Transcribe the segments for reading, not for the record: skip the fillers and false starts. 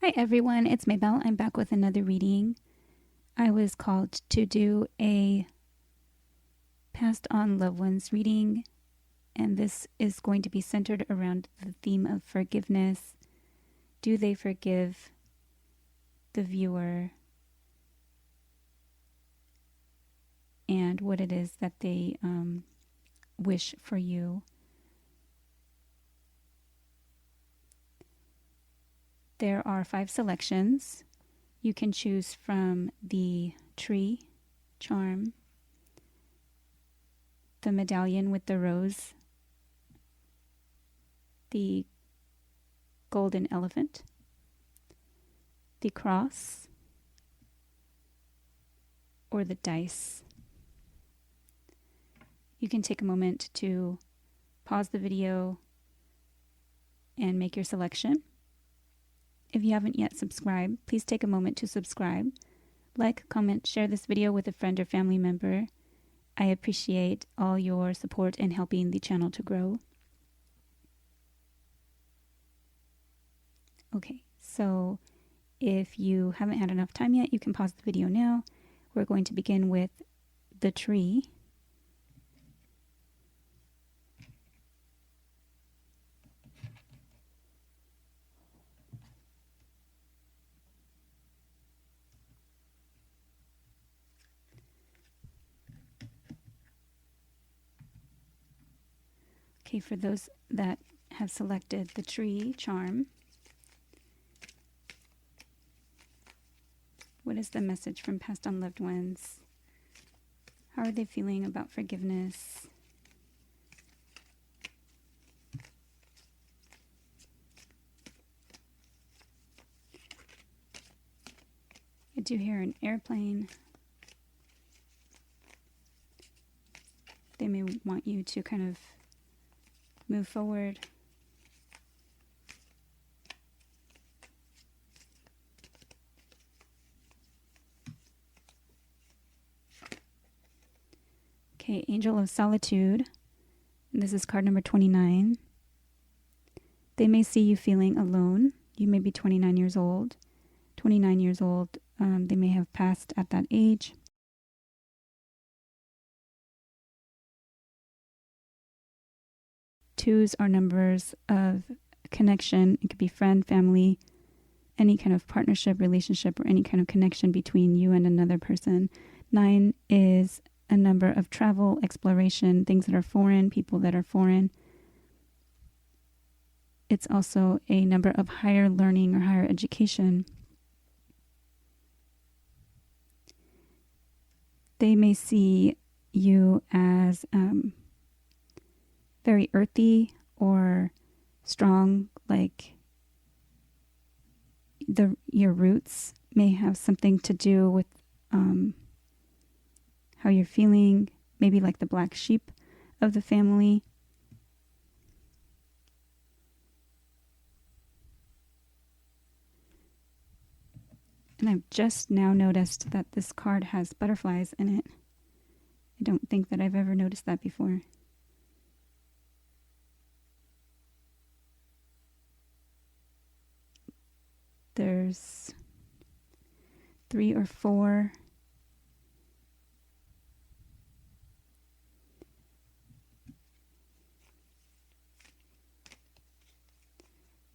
Hi everyone, it's Maybelle. I'm back with another reading. I was called to do a passed on loved ones reading, and this is going to be centered around the theme of forgiveness. Do they forgive the viewer and what it is that they wish for you? There are 5 selections. You can choose from the tree charm, the medallion with the rose, the golden elephant, the cross, or the dice. You can take a moment to pause the video and make your selection. If you haven't yet subscribed, please take a moment to subscribe. Like, comment, share this video with a friend or family member. I appreciate all your support in helping the channel to grow. Okay, so if you haven't had enough time yet, you can pause the video now. We're going to begin with the tree. Okay, for those that have selected the tree charm, what is the message from passed on loved ones? How are they feeling about forgiveness? I do hear an airplane. They may want you to kind of move forward. Okay, Angel of Solitude. This is card number 29. They may see you feeling alone. You may be 29 years old. 29 years old. They may have passed at that age. Twos are numbers of connection. It could be friend, family, any kind of partnership, relationship, or any kind of connection between you and another person. 9 is a number of travel, exploration, things that are foreign, people that are foreign. It's also a number of higher learning or higher education. They may see you as very earthy or strong, like your roots may have something to do with how you're feeling, maybe like the black sheep of the family. And I've just now noticed that this card has butterflies in it. I don't think that I've ever noticed that before. There's 3 or 4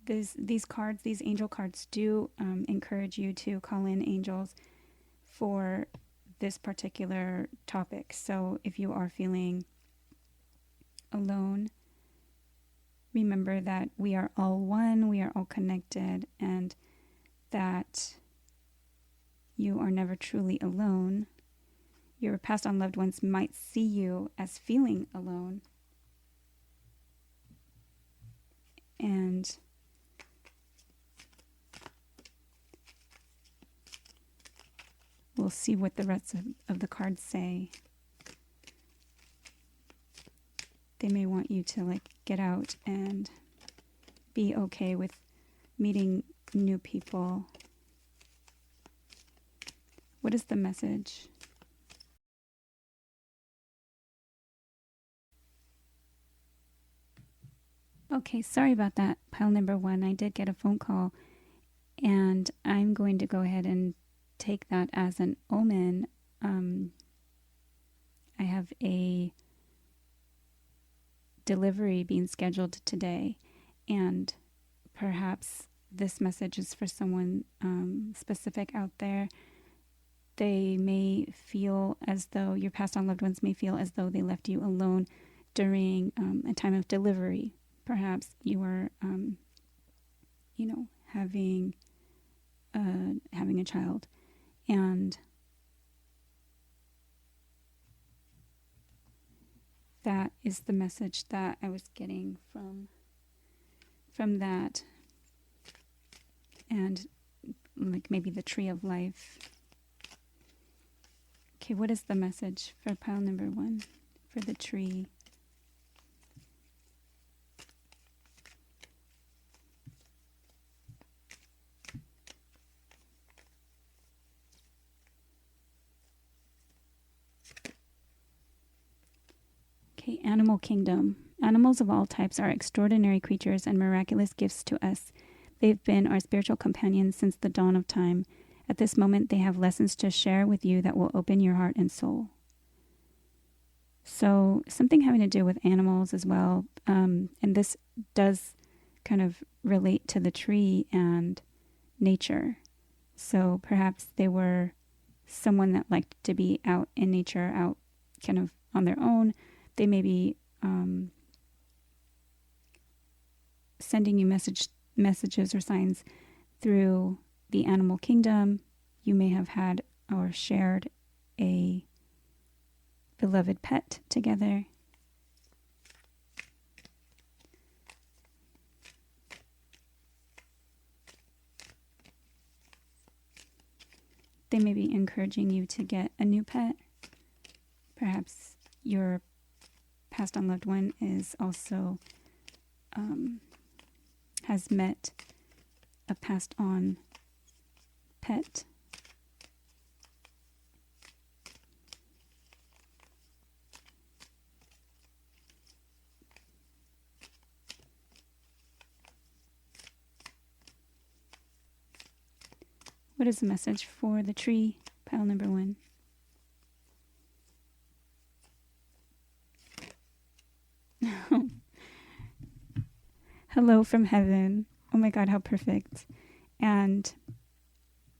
these cards, these angel cards do encourage you to call in angels for this particular topic. So if you are feeling alone, remember that we are all one, we are all connected, and that you are never truly alone. Your passed on loved ones might see you as feeling alone. And we'll see what the rest of the cards say. They may want you to like get out and be okay with meeting new people. What is the message? Okay, sorry about that, pile number 1. I did get a phone call And I'm going to go ahead and take that as an omen. I have a delivery being scheduled today, and perhaps this message is for someone specific out there. They may feel as though your passed on loved ones may feel as though they left you alone during a time of delivery. Perhaps you were, having a child, and that is the message that I was getting from that, and like maybe the tree of life. Okay, what is the message for pile number 1 for the tree? Okay, animal kingdom. Animals of all types are extraordinary creatures and miraculous gifts to us. They've been our spiritual companions since the dawn of time. At this moment, they have lessons to share with you that will open your heart and soul. So something having to do with animals as well. And this does kind of relate to the tree and nature. So perhaps they were someone that liked to be out in nature, out kind of on their own. They may be sending you messages or signs through the animal kingdom. You may have had or shared a beloved pet together. They may be encouraging you to get a new pet. Perhaps your passed on loved one is also has met a passed on pet. What is the message for the tree, pile number 1? Hello from heaven. Oh my God, how perfect. And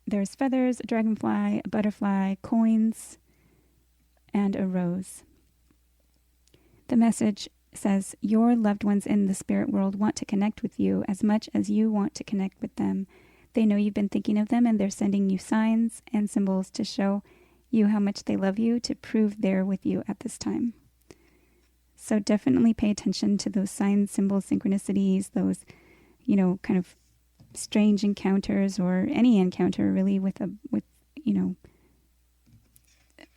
there's feathers, a dragonfly, a butterfly, coins, and a rose. The message says, your loved ones in the spirit world want to connect with you as much as you want to connect with them. They know you've been thinking of them, and they're sending you signs and symbols to show you how much they love you, to prove they're with you at this time. So definitely pay attention to those signs, symbols, synchronicities, those, kind of strange encounters, or any encounter really with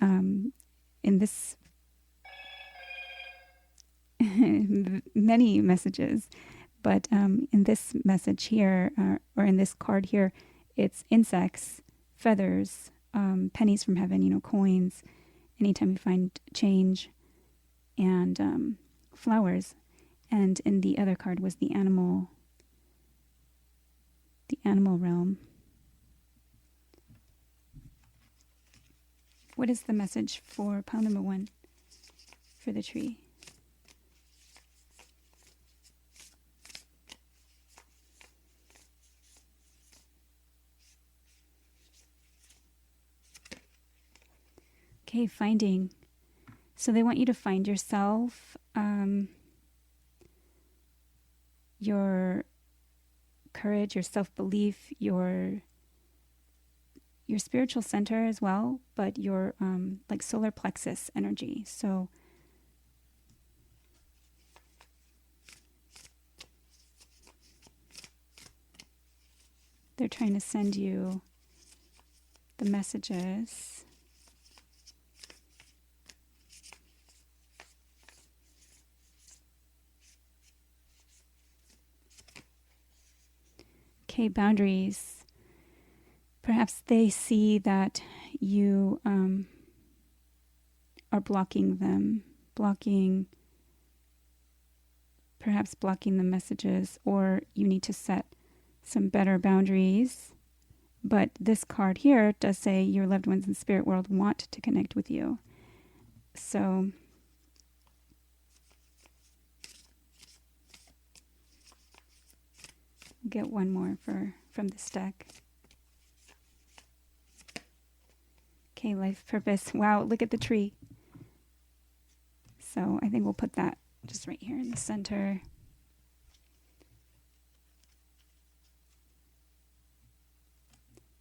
in this many messages, but in this message here, or in this card here, it's insects, feathers, pennies from heaven, coins, anytime you find change, and flowers. And in the other card was the animal realm. What is the message for pile number 1 for the tree? Okay, finding. So they want you to find yourself, your courage, your self-belief, your spiritual center as well, but your like solar plexus energy. So they're trying to send you the messages. Okay, boundaries. Perhaps they see that you are blocking them, perhaps blocking the messages, or you need to set some better boundaries But this card here does say your loved ones in spirit world want to connect with you. So we'll get one more from this deck. Okay, life purpose. Wow, look at the tree. So I think we'll put that just right here in the center.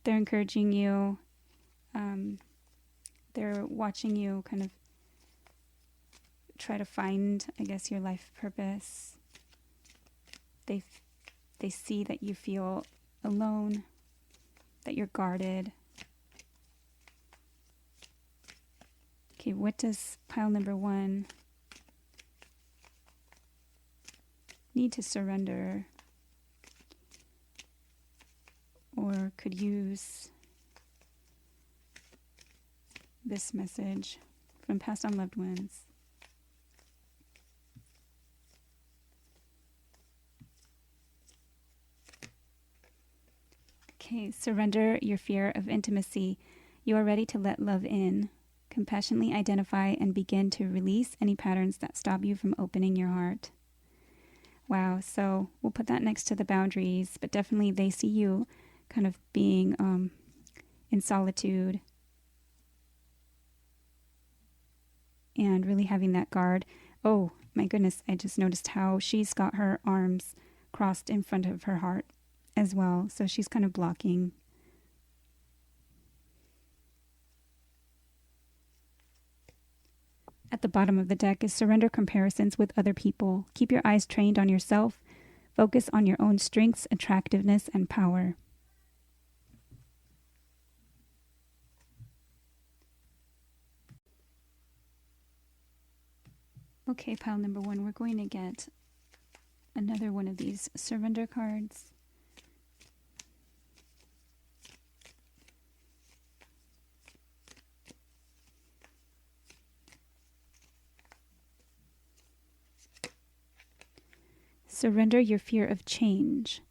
They're encouraging you. They're watching you kind of try to find, I guess, your life purpose. They see that you feel alone, that you're guarded. Okay, what does pile number 1 need to surrender or could use this message from passed on loved ones? Okay, surrender your fear of intimacy. You are ready to let love in. Compassionately identify and begin to release any patterns that stop you from opening your heart. Wow, so we'll put that next to the boundaries, but definitely they see you kind of being in solitude and really having that guard. Oh my goodness, I just noticed how she's got her arms crossed in front of her heart as well. So she's kind of blocking. At the bottom of the deck is surrender comparisons with other people. Keep your eyes trained on yourself. Focus on your own strengths, attractiveness, and power. Okay, pile number 1, we're going to get another one of these surrender cards. Surrender your fear of change.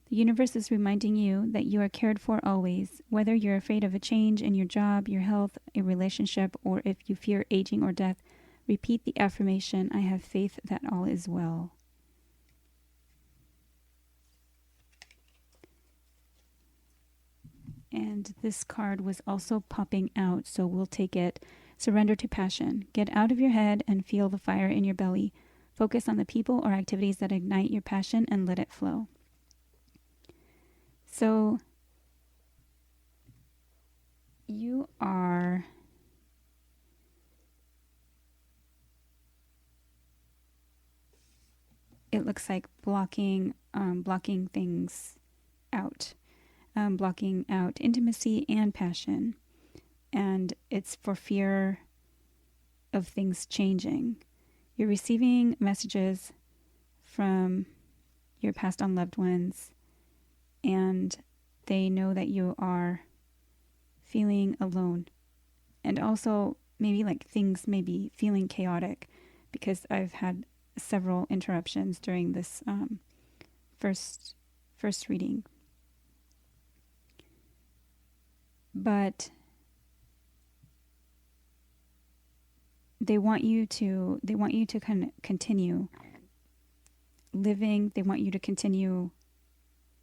The universe is reminding you that you are cared for always, whether you're afraid of a change in your job, your health, a relationship, or if you fear aging or death. Repeat the affirmation, I have faith that all is well. And this card was also popping out, so we'll take it. Surrender to passion. Get out of your head and feel the fire in your belly. Focus on the people or activities that ignite your passion and let it flow. So you are it looks like blocking things out, blocking out intimacy and passion, and it's for fear of things changing. You're receiving messages from your passed on loved ones, and they know that you are feeling alone, and also maybe like things may be feeling chaotic, because I've had several interruptions during this first reading. But they want you to kind of continue living. They want you to continue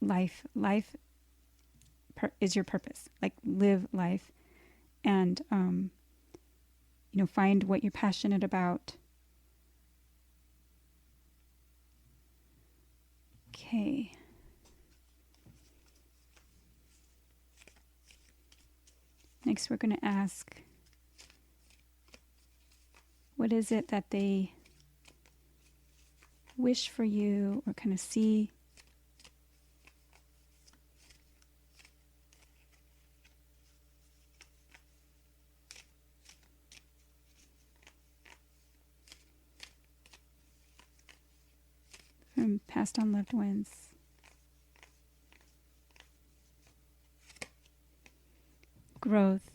life. Life is your purpose. Like, live life, and find what you're passionate about. Okay. Next, we're going to ask, what is it that they wish for you or kind of see? From passed on loved ones. Growth.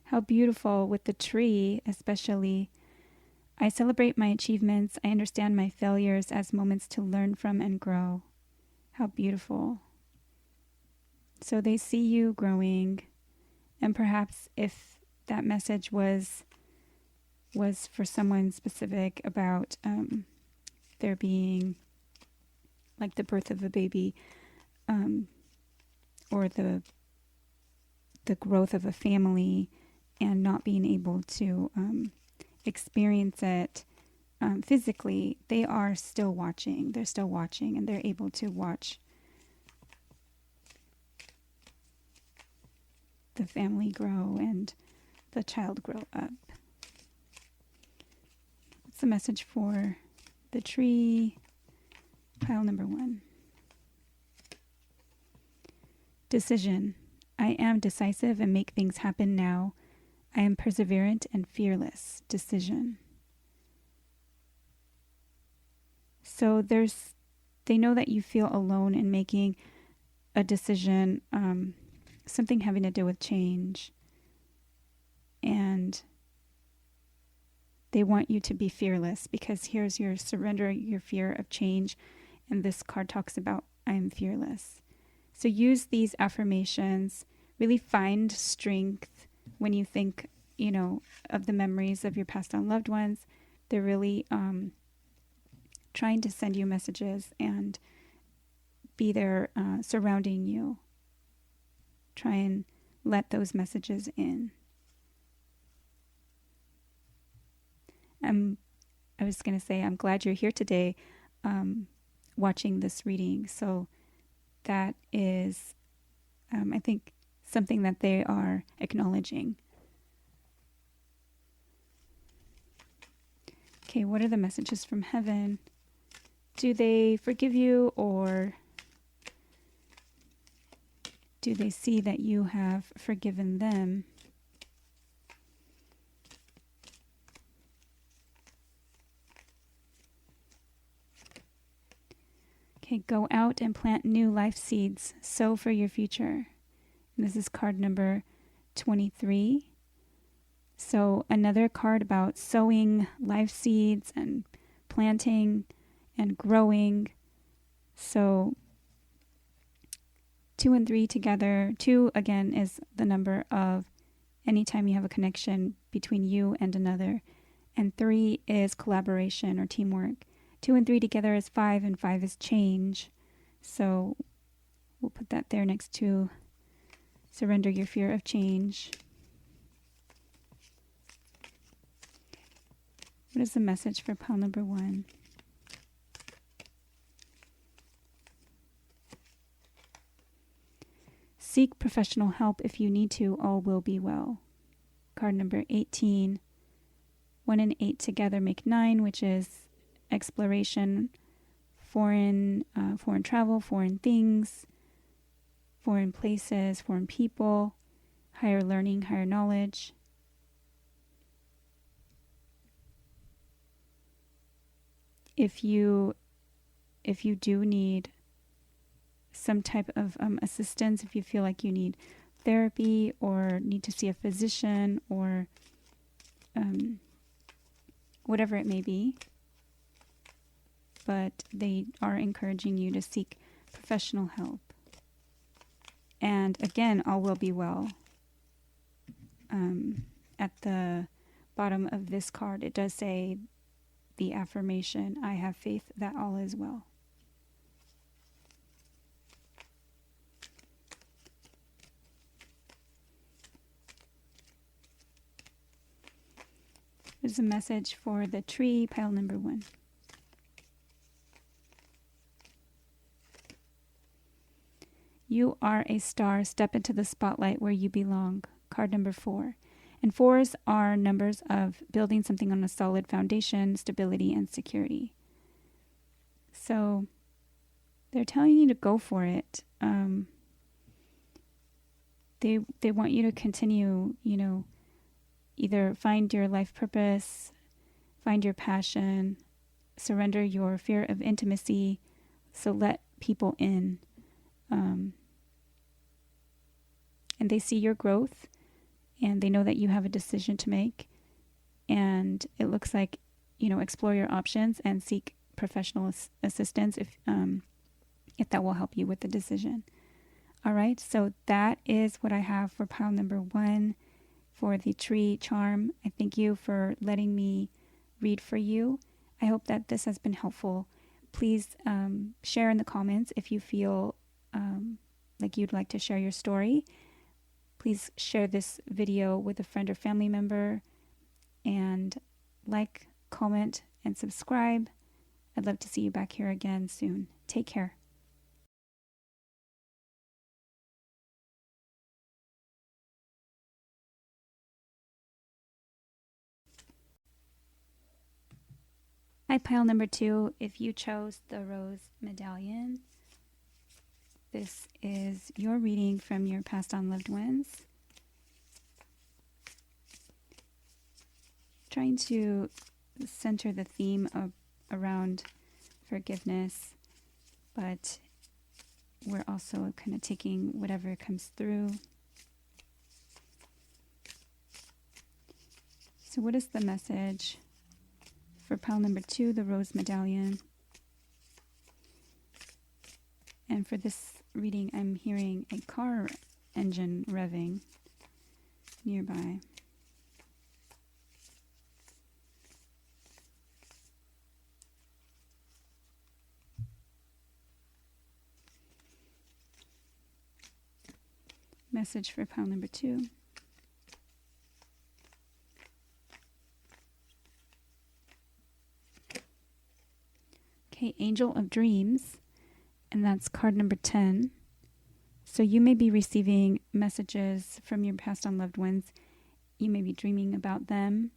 How beautiful with the tree, especially. I celebrate my achievements. I understand my failures as moments to learn from and grow. How beautiful. So they see you growing, and perhaps if that message was for someone specific about there being like the birth of a baby, or the growth of a family, and not being able to experience it physically, they are still watching. They're still watching, and they're able to watch the family grow and the child grow up. What's the message for the tree? Pile number 1. Decision. I am decisive and make things happen now. I am perseverant and fearless. Decision. So they know that you feel alone in making a decision, something having to do with change. And they want you to be fearless, because here's your surrender, your fear of change. And this card talks about I am fearless. So use these affirmations. Really find strength when you think, of the memories of your passed on loved ones. They're really trying to send you messages and be there surrounding you. Try and let those messages in. I was going to say, I'm glad you're here today watching this reading. So that is, I think, something that they are acknowledging. Okay, what are the messages from heaven? Do they forgive you, or do they see that you have forgiven them? Okay, go out and plant new life seeds. Sow for your future. And this is card number 23. So another card about sowing life seeds and planting and growing. So 2 and 3 together. 2, again, is the number of anytime you have a connection between you and another. And 3 is collaboration or teamwork. 2 and 3 together is 5, and 5 is change. So we'll put that there next to surrender your fear of change. What is the message for pile number 1? Seek professional help if you need to. All will be well. Card number 18. 1 and 8 together make 9, which is exploration, foreign travel, foreign things, foreign places, foreign people, higher learning, higher knowledge. If you do need some type of assistance, if you feel like you need therapy or need to see a physician or whatever it may be, but they are encouraging you to seek professional help. And again, all will be well. At the bottom of this card, it does say the affirmation, I have faith that all is well. There's a message for the tree, pile number 1. You are a star. Step into the spotlight where you belong. Card number 4. And 4s are numbers of building something on a solid foundation, stability, and security. So they're telling you to go for it. They want you to continue, either find your life purpose, find your passion, surrender your fear of intimacy, so let people in. And they see your growth, and they know that you have a decision to make. And it looks like, explore your options and seek professional assistance if that will help you with the decision. All right, so that is what I have for pile number 1 for the tree charm. I thank you for letting me read for you. I hope that this has been helpful. Please share in the comments if you feel like you'd like to share your story. Please share this video with a friend or family member, and like, comment, and subscribe. I'd love to see you back here again soon. Take care. Hi, pile number 2. If you chose the rose medallion, this is your reading from your passed on loved ones. Trying to center the theme around forgiveness, but we're also kind of taking whatever comes through. So what is the message for pile number 2, the rose medallion? And for this reading, I'm hearing a car engine revving nearby. Message for pile number 2. Okay, Angel of Dreams, and that's card number 10. So you may be receiving messages from your passed on loved ones. You may be dreaming about them.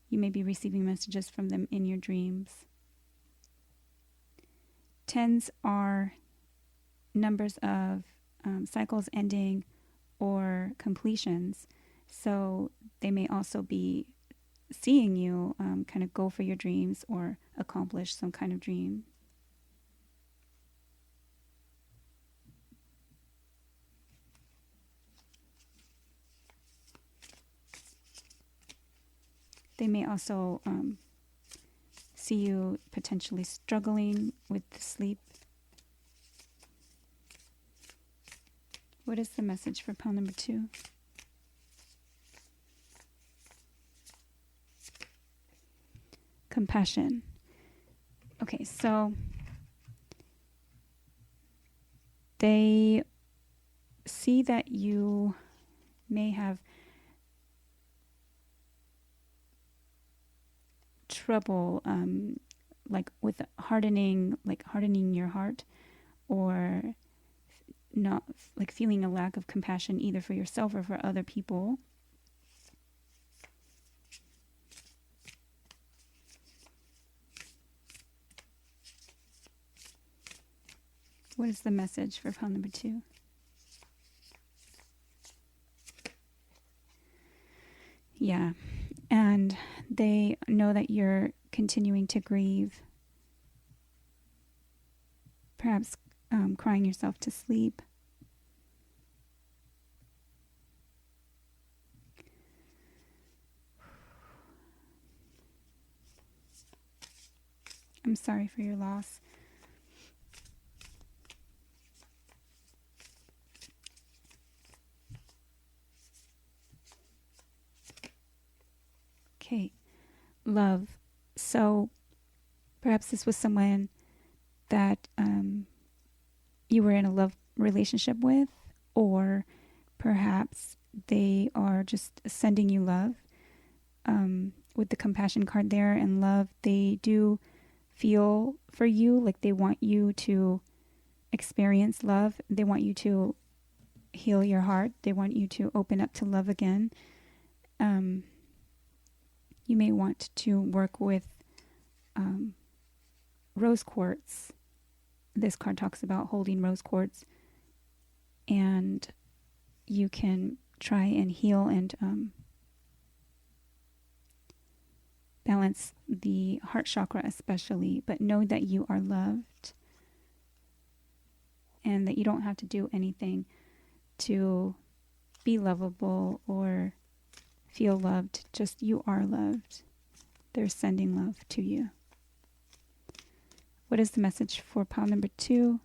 You may be receiving messages from them in your dreams. 10s are numbers of cycles ending or completions. So they may also be seeing you kind of go for your dreams or accomplish some kind of dream. They may also see you potentially struggling with sleep. What is the message for pile number 2? Compassion. Okay, so they see that you may have trouble like with hardening your heart, or not like feeling a lack of compassion either for yourself or for other people. What is the message for pile number 2? Yeah, and they know that you're continuing to grieve, perhaps crying yourself to sleep. I'm sorry for your loss. Okay, love. So perhaps this was someone that you were in a love relationship with, or perhaps they are just sending you love. With the compassion card there and love, they do feel for you, like they want you to experience love. They want you to heal your heart. They want you to open up to love again. You may want to work with rose quartz. This card talks about holding rose quartz, and you can try and heal and balance the heart chakra especially, but know that you are loved and that you don't have to do anything to be lovable or feel loved. Just you are loved. They're sending love to you. What is the message for pile number 2?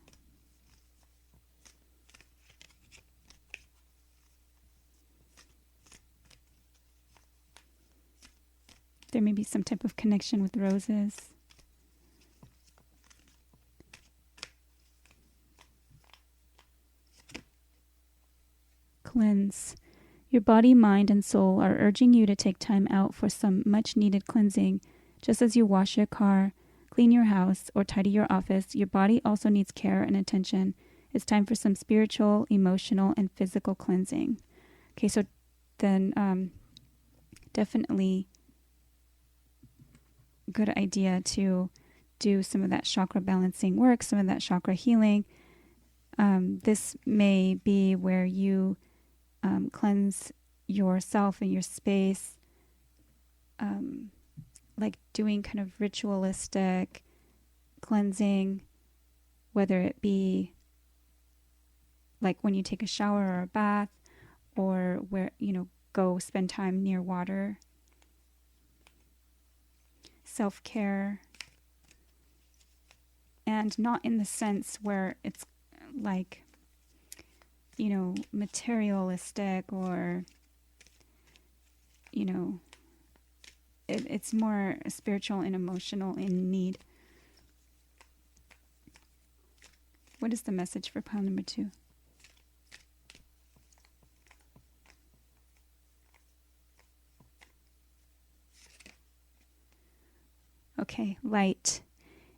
There may be some type of connection with roses. Cleanse. Your body, mind, and soul are urging you to take time out for some much-needed cleansing. Just as you wash your car, clean your house, or tidy your office, your body also needs care and attention. It's time for some spiritual, emotional, and physical cleansing. Okay, so then definitely good idea to do some of that chakra balancing work, some of that chakra healing. This may be where you cleanse yourself and your space, like doing kind of ritualistic cleansing, whether it be like when you take a shower or a bath, or where, go spend time near water. Self-care. And not in the sense where it's like, materialistic or, it's more spiritual and emotional in need. What is the message for pile number 2? Okay, light.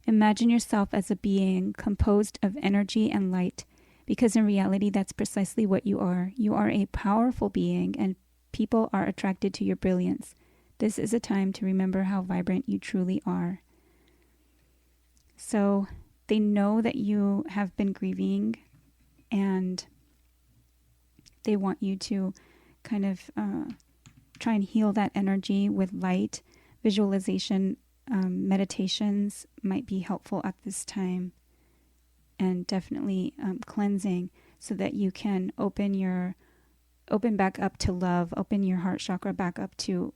Imagine yourself as a being composed of energy and light, because in reality, that's precisely what you are. You are a powerful being, and people are attracted to your brilliance. This is a time to remember how vibrant you truly are. So they know that you have been grieving, and they want you to kind of try and heal that energy with light. Visualization meditations might be helpful at this time, and definitely cleansing, so that you can open back up to love, open your heart chakra back up to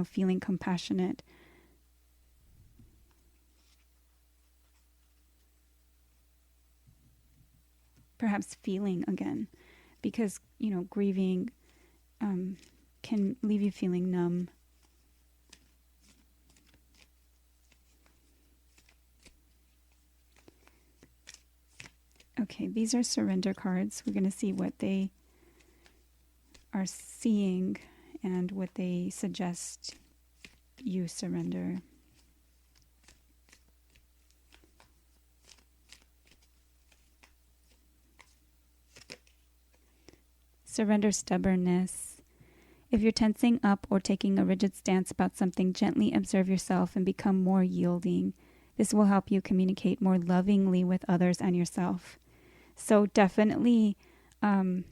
feeling compassionate. Perhaps feeling again, because grieving can leave you feeling numb. Okay, these are surrender cards. We're going to see what they are seeing and what they suggest you surrender. Surrender stubbornness. If you're tensing up or taking a rigid stance about something, gently observe yourself and become more yielding. This will help you communicate more lovingly with others and yourself. So definitely, the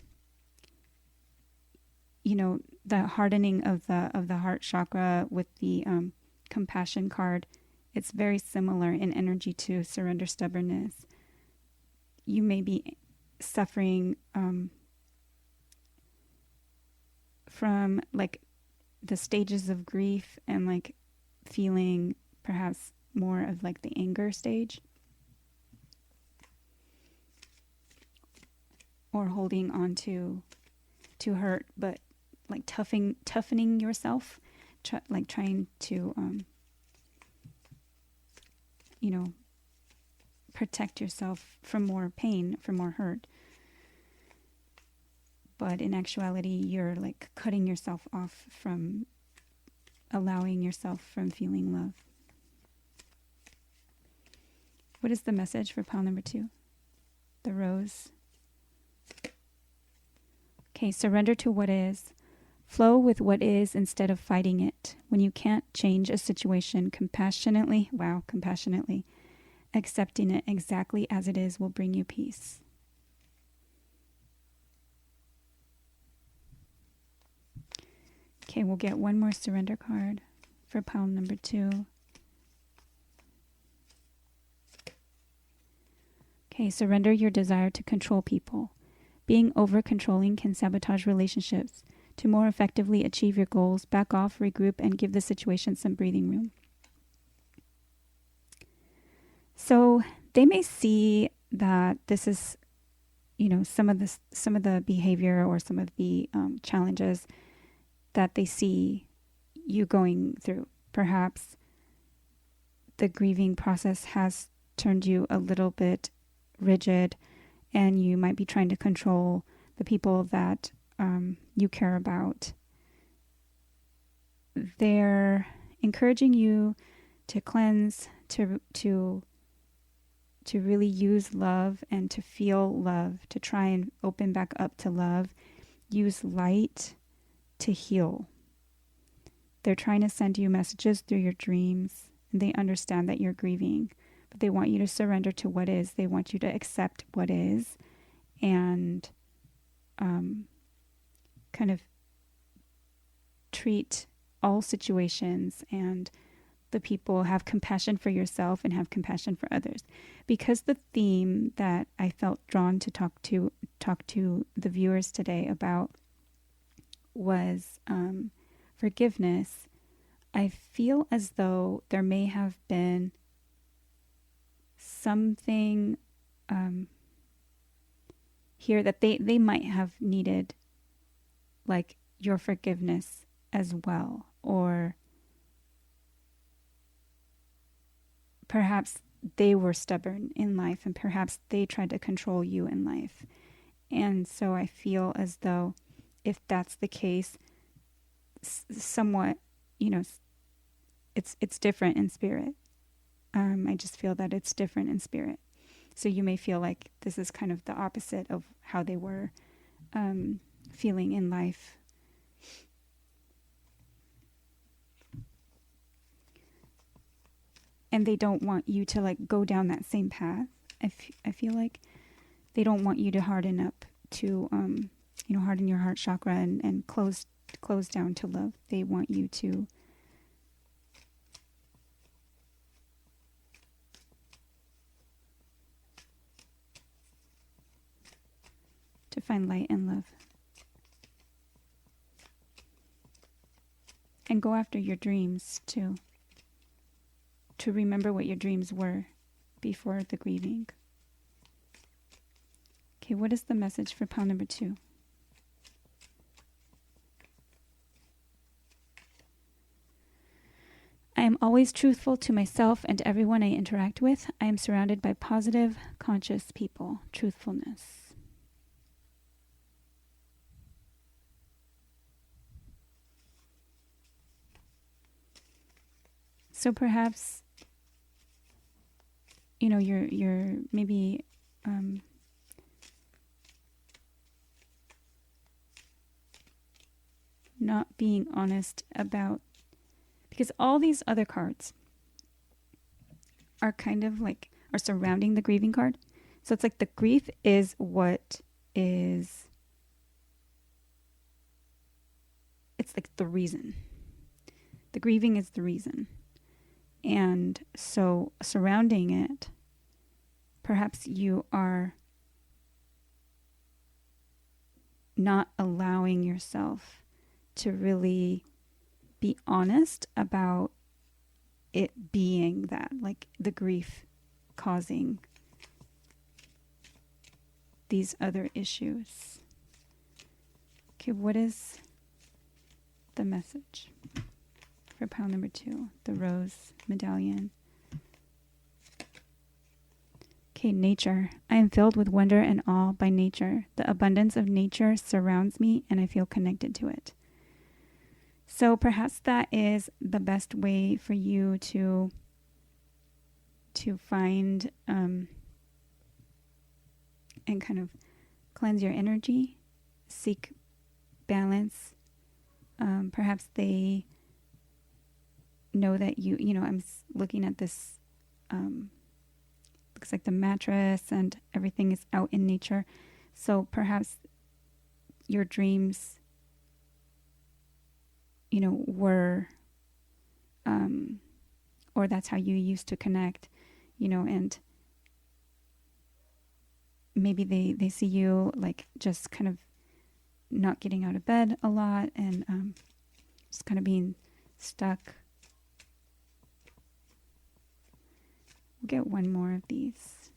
hardening of the heart chakra with the compassion card, it's very similar in energy to surrender stubbornness. You may be suffering from like the stages of grief and like feeling perhaps more of like the anger stage, or holding on to hurt, but like toughening yourself, trying to protect yourself from more pain, from more hurt. But in actuality, you're like cutting yourself off from allowing yourself from feeling love. What is the message for pile number 2? The rose. Okay, surrender to what is. Flow with what is instead of fighting it. When you can't change a situation, compassionately, accepting it exactly as it is will bring you peace. Okay, we'll get one more surrender card for pile number 2. Okay, surrender your desire to control people. Being over-controlling can sabotage relationships. To more effectively achieve your goals, back off, regroup, and give the situation some breathing room. So they may see that this is, some of the behavior or some of the challenges that they see you going through. perhaps the grieving process has turned you a little bit rigid, and you might be trying to control the people that you care about. They're encouraging you to cleanse, to really use love and to feel love, to try and open back up to love. Use light to heal. They're trying to send you messages through your dreams, and they understand that you're grieving, but they want you to surrender to what is. They want you to accept what is, and kind of treat all situations and the people, have compassion for yourself and have compassion for others. Because the theme that I felt drawn to talk to the viewers today about was forgiveness, I feel as though there may have been something here that they might have needed, like your forgiveness as well, or perhaps they were stubborn in life and perhaps they tried to control you in life. And so I feel as though if that's the case, somewhat, it's different in spirit. I just feel that it's different in spirit. So you may feel like this is kind of the opposite of how they were feeling in life. And they don't want you to like go down that same path. I feel like they don't want you to harden up to, harden your heart chakra and close down to love. They want you to find light and love. And go after your dreams too. To remember what your dreams were before the grieving. Okay, what is the message for pile number 2? I am always truthful to myself and everyone I interact with. I am surrounded by positive, conscious people. Truthfulness. So perhaps, you're maybe not being honest about, because all these other cards are kind of like are surrounding the grieving card. So it's like the grief is what is, it's like the reason. The grieving is the reason. And so surrounding it, perhaps you are not allowing yourself to really be honest about it being that, like the grief causing these other issues. Okay, what is the message for pile number 2, the rose medallion? Okay, nature. I am filled with wonder and awe by nature. The abundance of nature surrounds me and I feel connected to it. So perhaps that is the best way for you to find and kind of cleanse your energy, seek balance. Perhaps they know that I'm looking at this, looks like the mattress and everything is out in nature. So perhaps your dreams, were, or that's how you used to connect, and maybe they see you like just kind of not getting out of bed a lot and just kind of being stuck. We'll get one more of these.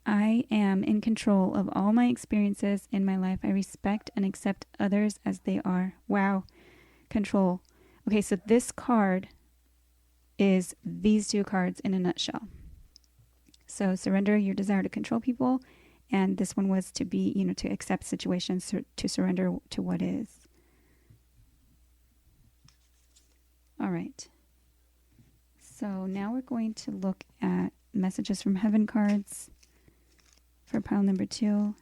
I I am in control of all my experiences in my life. I respect and accept others as they are. Wow. Control. Okay, so this card is these two cards in a nutshell. So surrender your desire to control people. And this one was to be, to accept situations, to surrender to what is. All right. So now we're going to look at messages from heaven cards for pile number 2.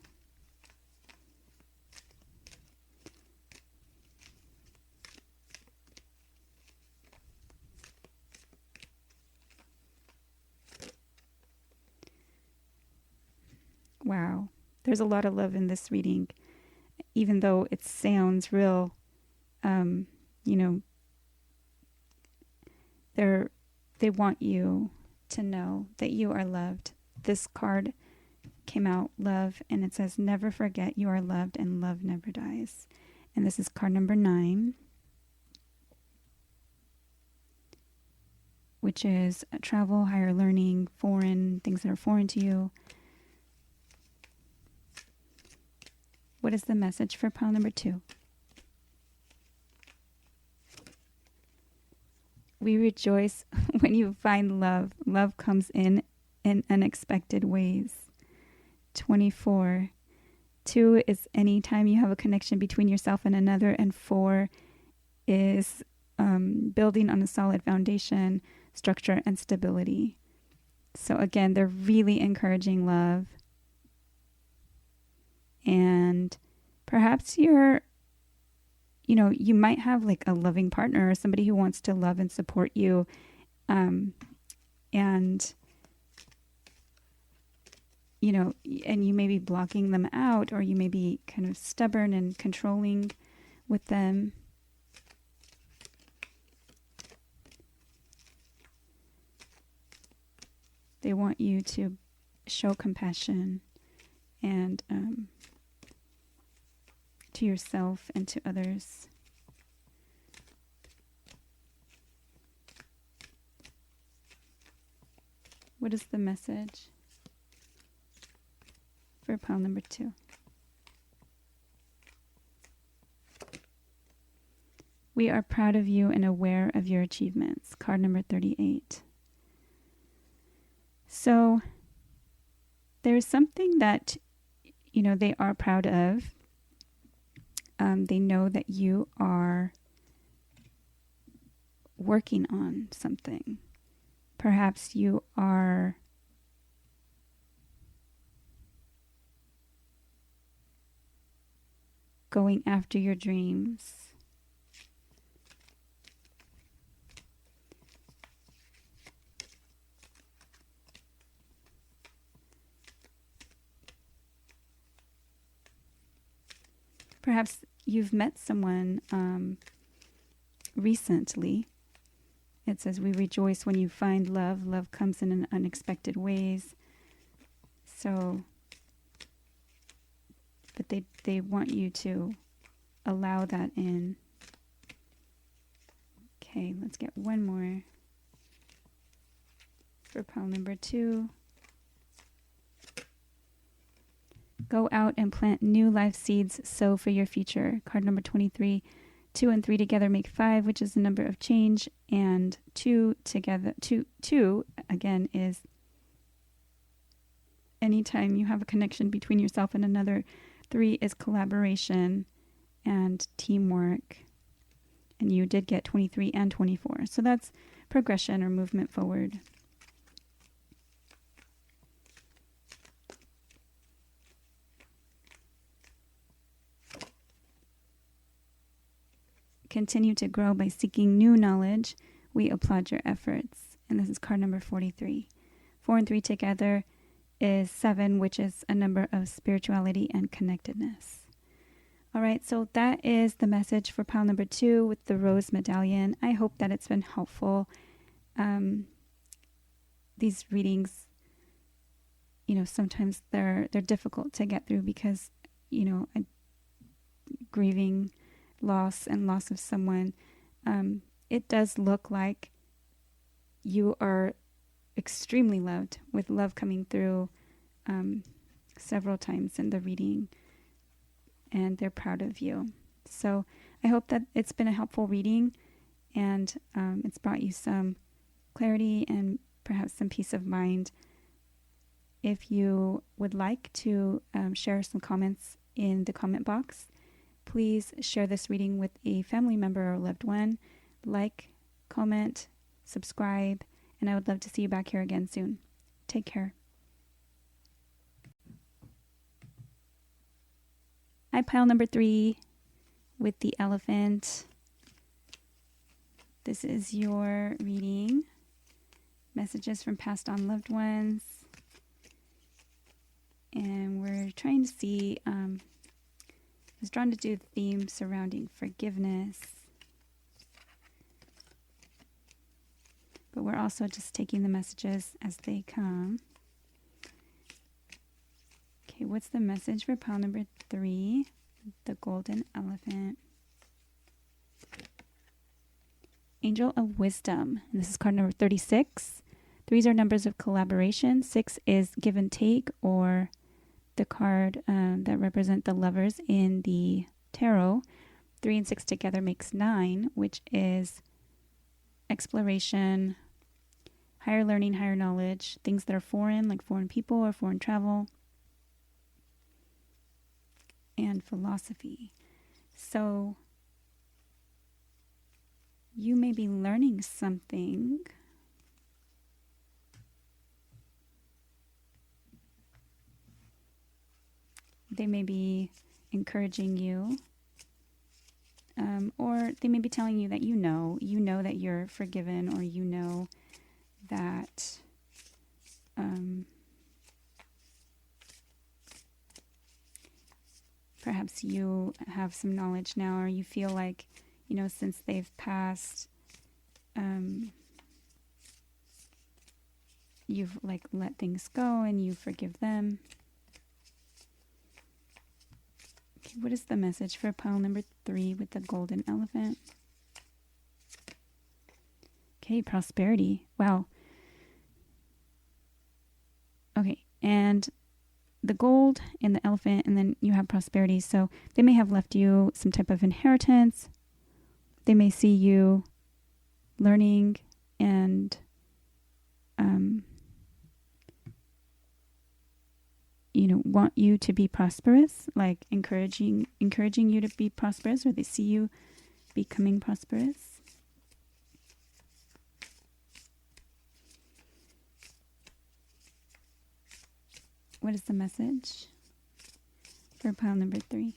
Wow. There's a lot of love in this reading, even though it sounds real, they want you to know that you are loved. This card came out, love, and it says, never forget you are loved and love never dies. And this is card number 9, which is travel, higher learning, foreign, things that are foreign to you. What is the message for pile number 2? We rejoice when you find love. Love comes in unexpected ways. 24. 2 is any time you have a connection between yourself and another. And 4 is building on a solid foundation, structure, and stability. So again, they're really encouraging love. And perhaps you might have like a loving partner or somebody who wants to love and support you. And you may be blocking them out, or you may be kind of stubborn and controlling with them. They want you to show compassion and to yourself and to others. What is the message for pile number 2? We are proud of you and aware of your achievements. Card number 38. So there's something that, they are proud of. They know that you are working on something. Perhaps you are going after your dreams. Perhaps you've met someone recently. It says, we rejoice when you find love. Love comes in unexpected ways. So, but they want you to allow that in. Okay, let's get one more for pile number 2. Go out and plant new life seeds, sow for your future. Card number 23. 2 and 3 together make 5, which is the number of change. And 2 together, 2 again is anytime you have a connection between yourself and another. 3 is collaboration and teamwork. And you did get 23 and 24. So that's progression or movement forward. Continue to grow by seeking new knowledge. We applaud your efforts. And this is card number 43. 4 and 3 together is 7, which is a number of spirituality and connectedness. All right, so that is the message for pile number 2 with the rose medallion. I hope that it's been helpful. These readings, sometimes they're difficult to get through because, grieving loss and loss of someone, it does look like you are extremely loved, with love coming through several times in the reading, and they're proud of you. So I hope that it's been a helpful reading, and it's brought you some clarity and perhaps some peace of mind. If you would like to share some comments in the comment box, please share this reading with a family member or loved one. Like, comment, subscribe, and I would love to see you back here again soon. Take care. Hi, pile number 3 with the elephant. This is your reading. Messages from passed on loved ones. And we're trying to see, I was drawn to do the theme surrounding forgiveness. But we're also just taking the messages as they come. Okay, what's the message for pile number 3? The golden elephant. Angel of Wisdom. And this is card number 36. 3s are numbers of collaboration. 6 is give and take, or the card that represent the lovers in the tarot. 3 and 6 together makes 9, which is exploration, higher learning, higher knowledge, things that are foreign, like foreign people or foreign travel, and philosophy. So you may be learning something. They may be encouraging you, or they may be telling you that you know that you're forgiven, or you know that perhaps you have some knowledge now, or you feel like, since they've passed, you've let things go and you forgive them. Okay, what is the message for pile number 3 with the golden elephant? Okay, prosperity. Wow. Okay, and the gold and the elephant, and then you have prosperity. So they may have left you some type of inheritance. They may see you learning and want you to be prosperous, like encouraging you to be prosperous, or they see you becoming prosperous. What is the message for pile number 3?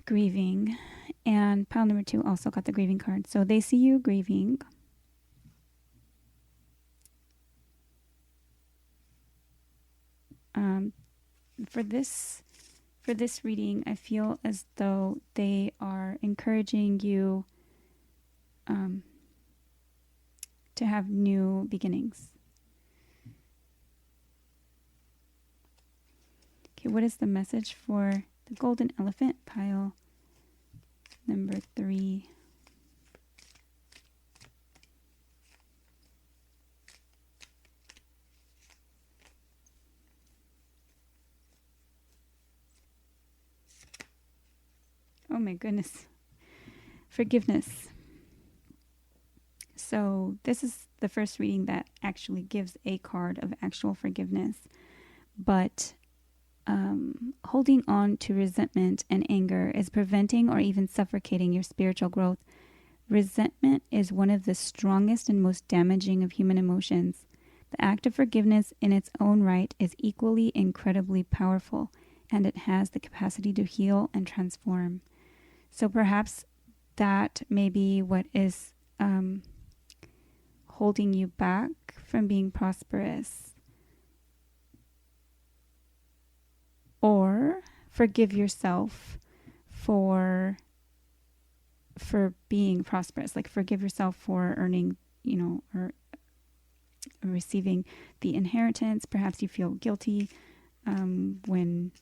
Grieving. And pile number 2 also got the grieving card. So they see you grieving. For this reading, I feel as though they are encouraging you to have new beginnings. Okay, what is the message for the golden elephant, pile number 3? Oh my goodness. Forgiveness. So this is the first reading that actually gives a card of actual forgiveness. But holding on to resentment and anger is preventing or even suffocating your spiritual growth. Resentment is one of the strongest and most damaging of human emotions. The act of forgiveness in its own right is equally incredibly powerful, and it has the capacity to heal and transform. So perhaps that may be what is holding you back from being prosperous. Or forgive yourself for being prosperous. Like forgive yourself for earning, or receiving the inheritance. Perhaps you feel guilty when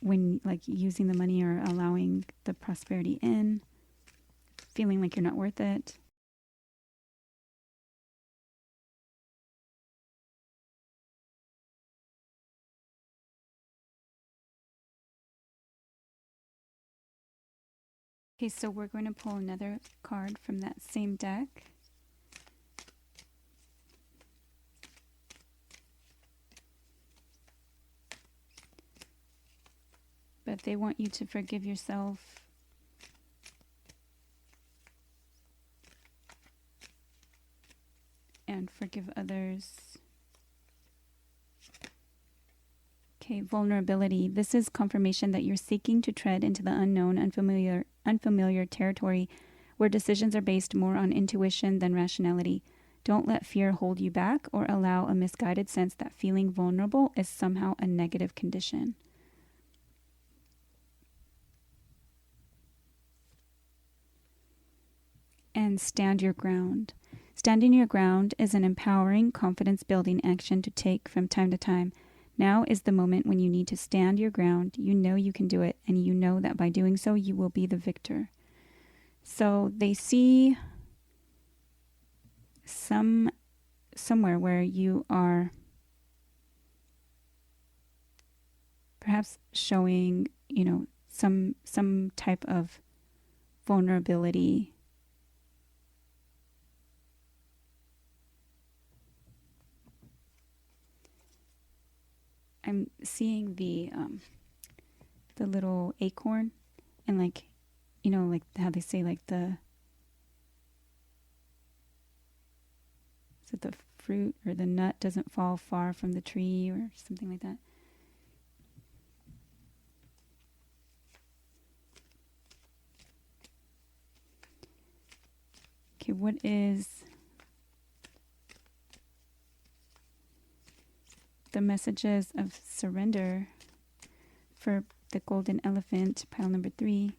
when like using the money or allowing the prosperity in, feeling like you're not worth it. Okay, so we're going to pull another card from that same deck. But they want you to forgive yourself and forgive others. Okay, vulnerability. This is confirmation that you're seeking to tread into the unknown, unfamiliar territory where decisions are based more on intuition than rationality. Don't let fear hold you back or allow a misguided sense that feeling vulnerable is somehow a negative condition. And stand your ground. Standing your ground is an empowering, confidence-building action to take from time to time. Now is the moment when you need to stand your ground. You know you can do it, and you know that by doing so, you will be the victor. So they see somewhere where you are perhaps showing, some type of vulnerability. I'm seeing the little acorn, and like how they say like is it the fruit or the nut doesn't fall far from the tree or something like that. Okay, what is the messages of surrender for the golden elephant, pile number 3?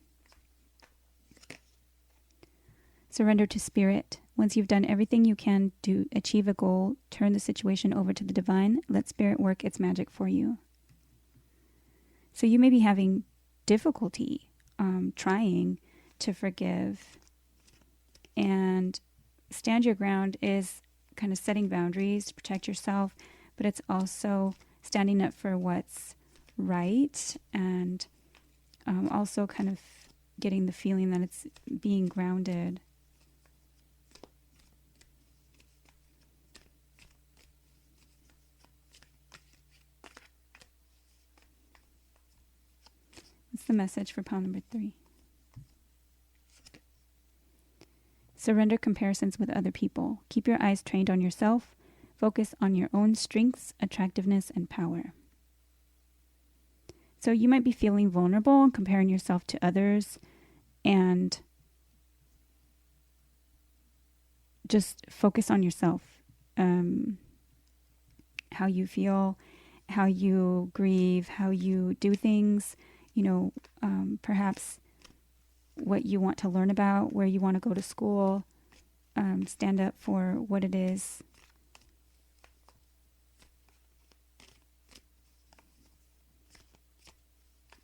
Surrender to spirit. Once you've done everything you can to achieve a goal, turn the situation over to the divine. Let spirit work its magic for you. So you may be having difficulty trying to forgive. And stand your ground is kind of setting boundaries to protect yourself, but it's also standing up for what's right, and also kind of getting the feeling that it's being grounded. What's the message for pile number 3? Surrender comparisons with other people. Keep your eyes trained on yourself. Focus on your own strengths, attractiveness, and power. So you might be feeling vulnerable and comparing yourself to others, and just focus on yourself. How you feel, how you grieve, how you do things, perhaps what you want to learn about, where you want to go to school. Stand up for what it is.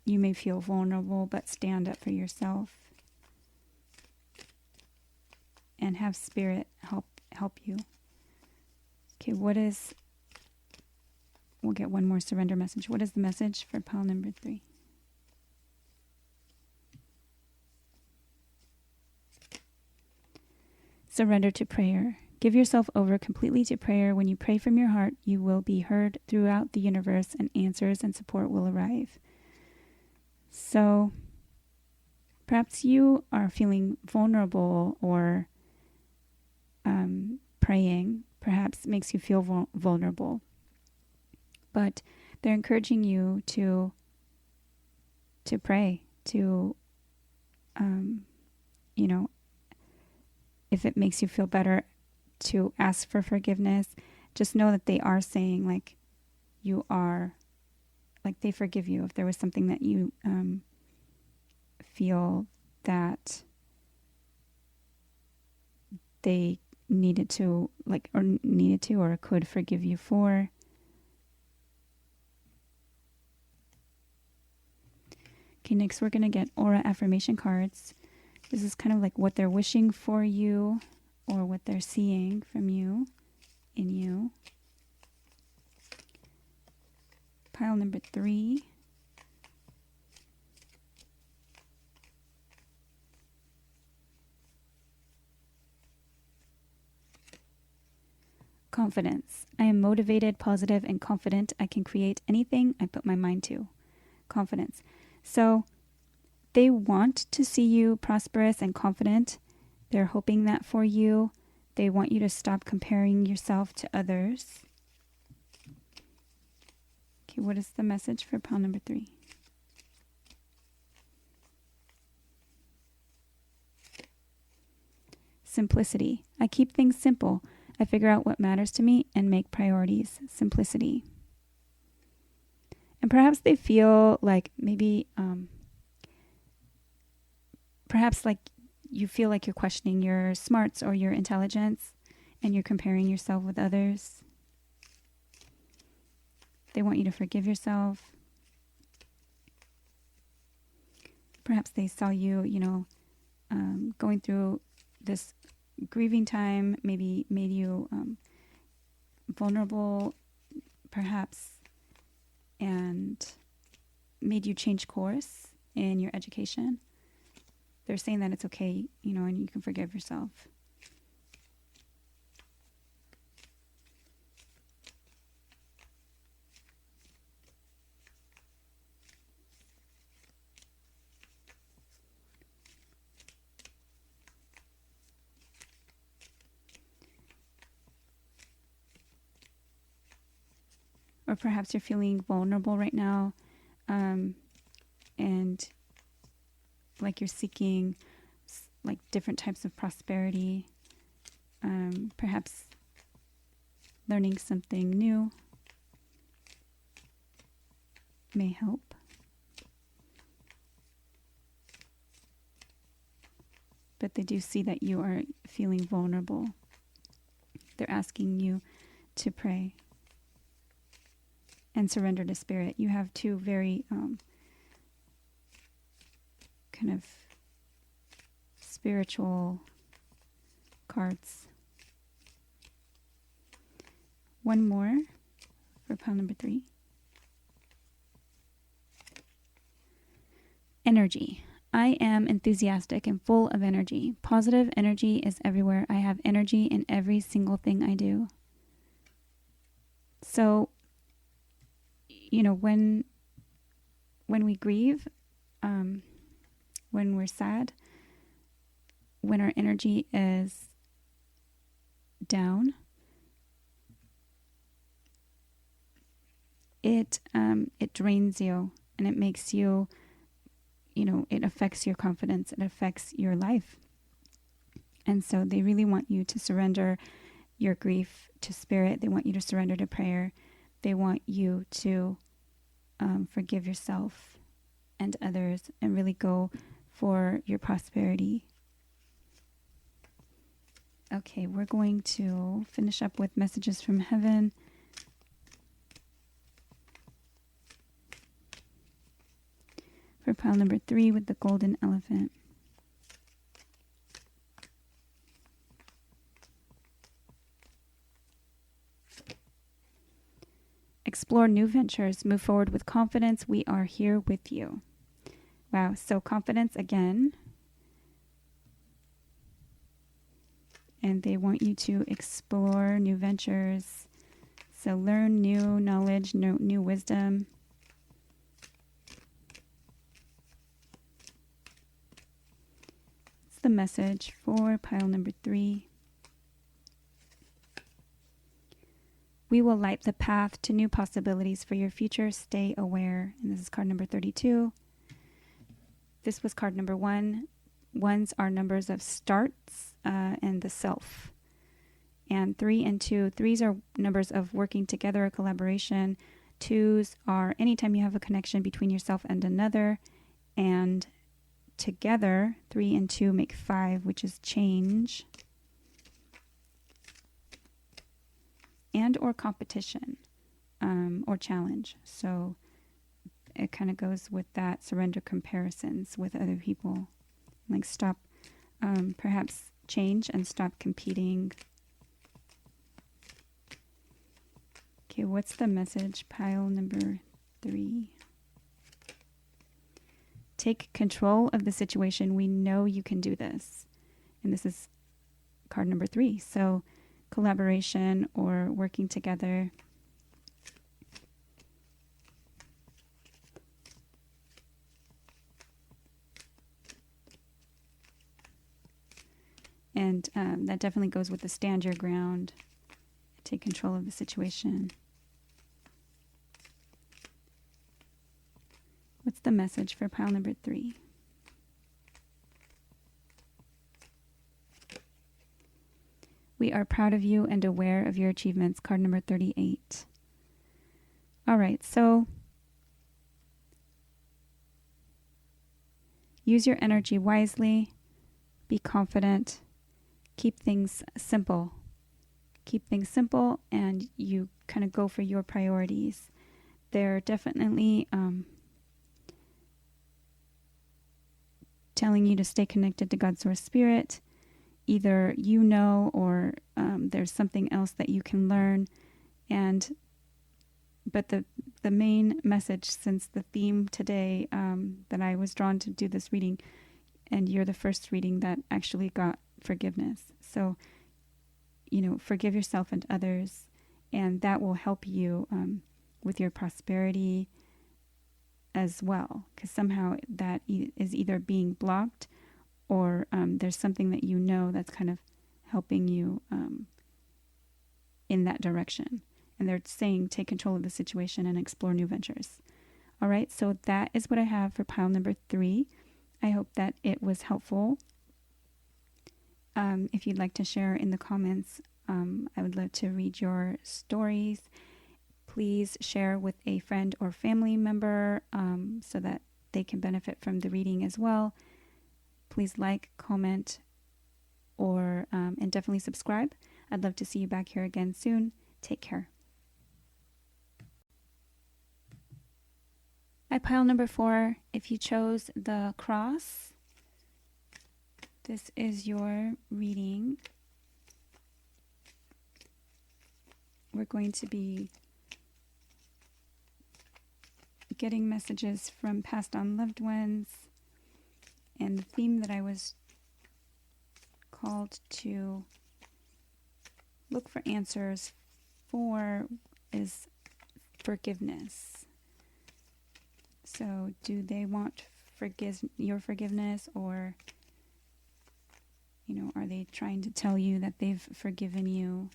You may feel vulnerable, but stand up for yourself and have spirit help you. Okay, we'll get one more surrender message. What is the message for pile number 3? Surrender to prayer. Give yourself over completely to prayer. When you pray from your heart, you will be heard throughout the universe, and answers and support will arrive. So perhaps you are feeling vulnerable, or praying perhaps makes you feel vulnerable. But they're encouraging you to pray, to, if it makes you feel better, to ask for forgiveness. Just know that they are saying, like, you are, like, they forgive you if there was something that you feel that they needed to or could forgive you for. Okay, next we're going to get aura affirmation cards. This is kind of like what they're wishing for you or what they're seeing from you, in you. Pile number 3. Confidence. I am motivated, positive, and confident I can create anything I put my mind to. Confidence. So they want to see you prosperous and confident. They're hoping that for you. They want you to stop comparing yourself to others. Okay, what is the message for pile number 3? Simplicity. I keep things simple. I figure out what matters to me and make priorities. Simplicity. And perhaps they feel like maybe, perhaps like you feel like you're questioning your smarts or your intelligence and you're comparing yourself with others. They want you to forgive yourself. Perhaps they saw you, going through this grieving time, maybe made you vulnerable, perhaps, and made you change course in your education. They're saying that it's okay, and you can forgive yourself. Or perhaps you're feeling vulnerable right now, and like you're seeking like different types of prosperity, perhaps learning something new may help. But they do see that you are feeling vulnerable. They're asking you to pray and surrender to spirit. You have 2 very kind of spiritual cards. One more for pile number 3. Energy. I am enthusiastic and full of energy. Positive energy is everywhere. I have energy in every single thing I do. So, when we grieve, when we're sad, when our energy is down, it drains you and it makes you, it affects your confidence. It affects your life. And so they really want you to surrender your grief to spirit. They want you to surrender to prayer. They want you to forgive yourself and others and really go for your prosperity. Okay, we're going to finish up with messages from heaven. For pile number 3 with the golden elephant. Explore new ventures. Move forward with confidence. We are here with you. Wow. So confidence again. And they want you to explore new ventures. So learn new knowledge, new wisdom. It's the message for pile number 3. We will light the path to new possibilities for your future. Stay aware. And this is card number 32. This was card number 1. Ones are numbers of starts and the self. And 3 and 2. 3s are numbers of working together, collaboration. 2s are anytime you have a connection between yourself and another. And together, 3 and 2 make 5, which is change. And or competition or challenge. So it kind of goes with that surrender comparisons with other people. Like stop, perhaps change and stop competing. Okay, what's the message? Pile number 3. Take control of the situation. We know you can do this. And this is card number 3. So collaboration or working together. And that definitely goes with the stand your ground. Take control of the situation. What's the message for pile number 3? We are proud of you and aware of your achievements. Card number 38. All right, so use your energy wisely. Be confident. Keep things simple. Keep things simple, and you kind of go for your priorities. They're definitely telling you to stay connected to God's source spirit. Either you know, or there's something else that you can learn. But the main message, since the theme today that I was drawn to do this reading, and you're the first reading that actually got forgiveness. So, forgive yourself and others, and that will help you with your prosperity as well, because somehow that is either being blocked, or there's something that that's kind of helping you in that direction. And they're saying take control of the situation and explore new ventures. All right, so that is what I have for pile number 3. I hope that it was helpful. If you'd like to share in the comments, I would love to read your stories. Please share with a friend or family member so that they can benefit from the reading as well. Please like, comment, or and definitely subscribe. I'd love to see you back here again soon. Take care. At pile number 4, if you chose the cross, this is your reading. We're going to be getting messages from passed on loved ones, and the theme that I was called to look for answers for is forgiveness. So do they want your forgiveness, or are they trying to tell you that they've forgiven you?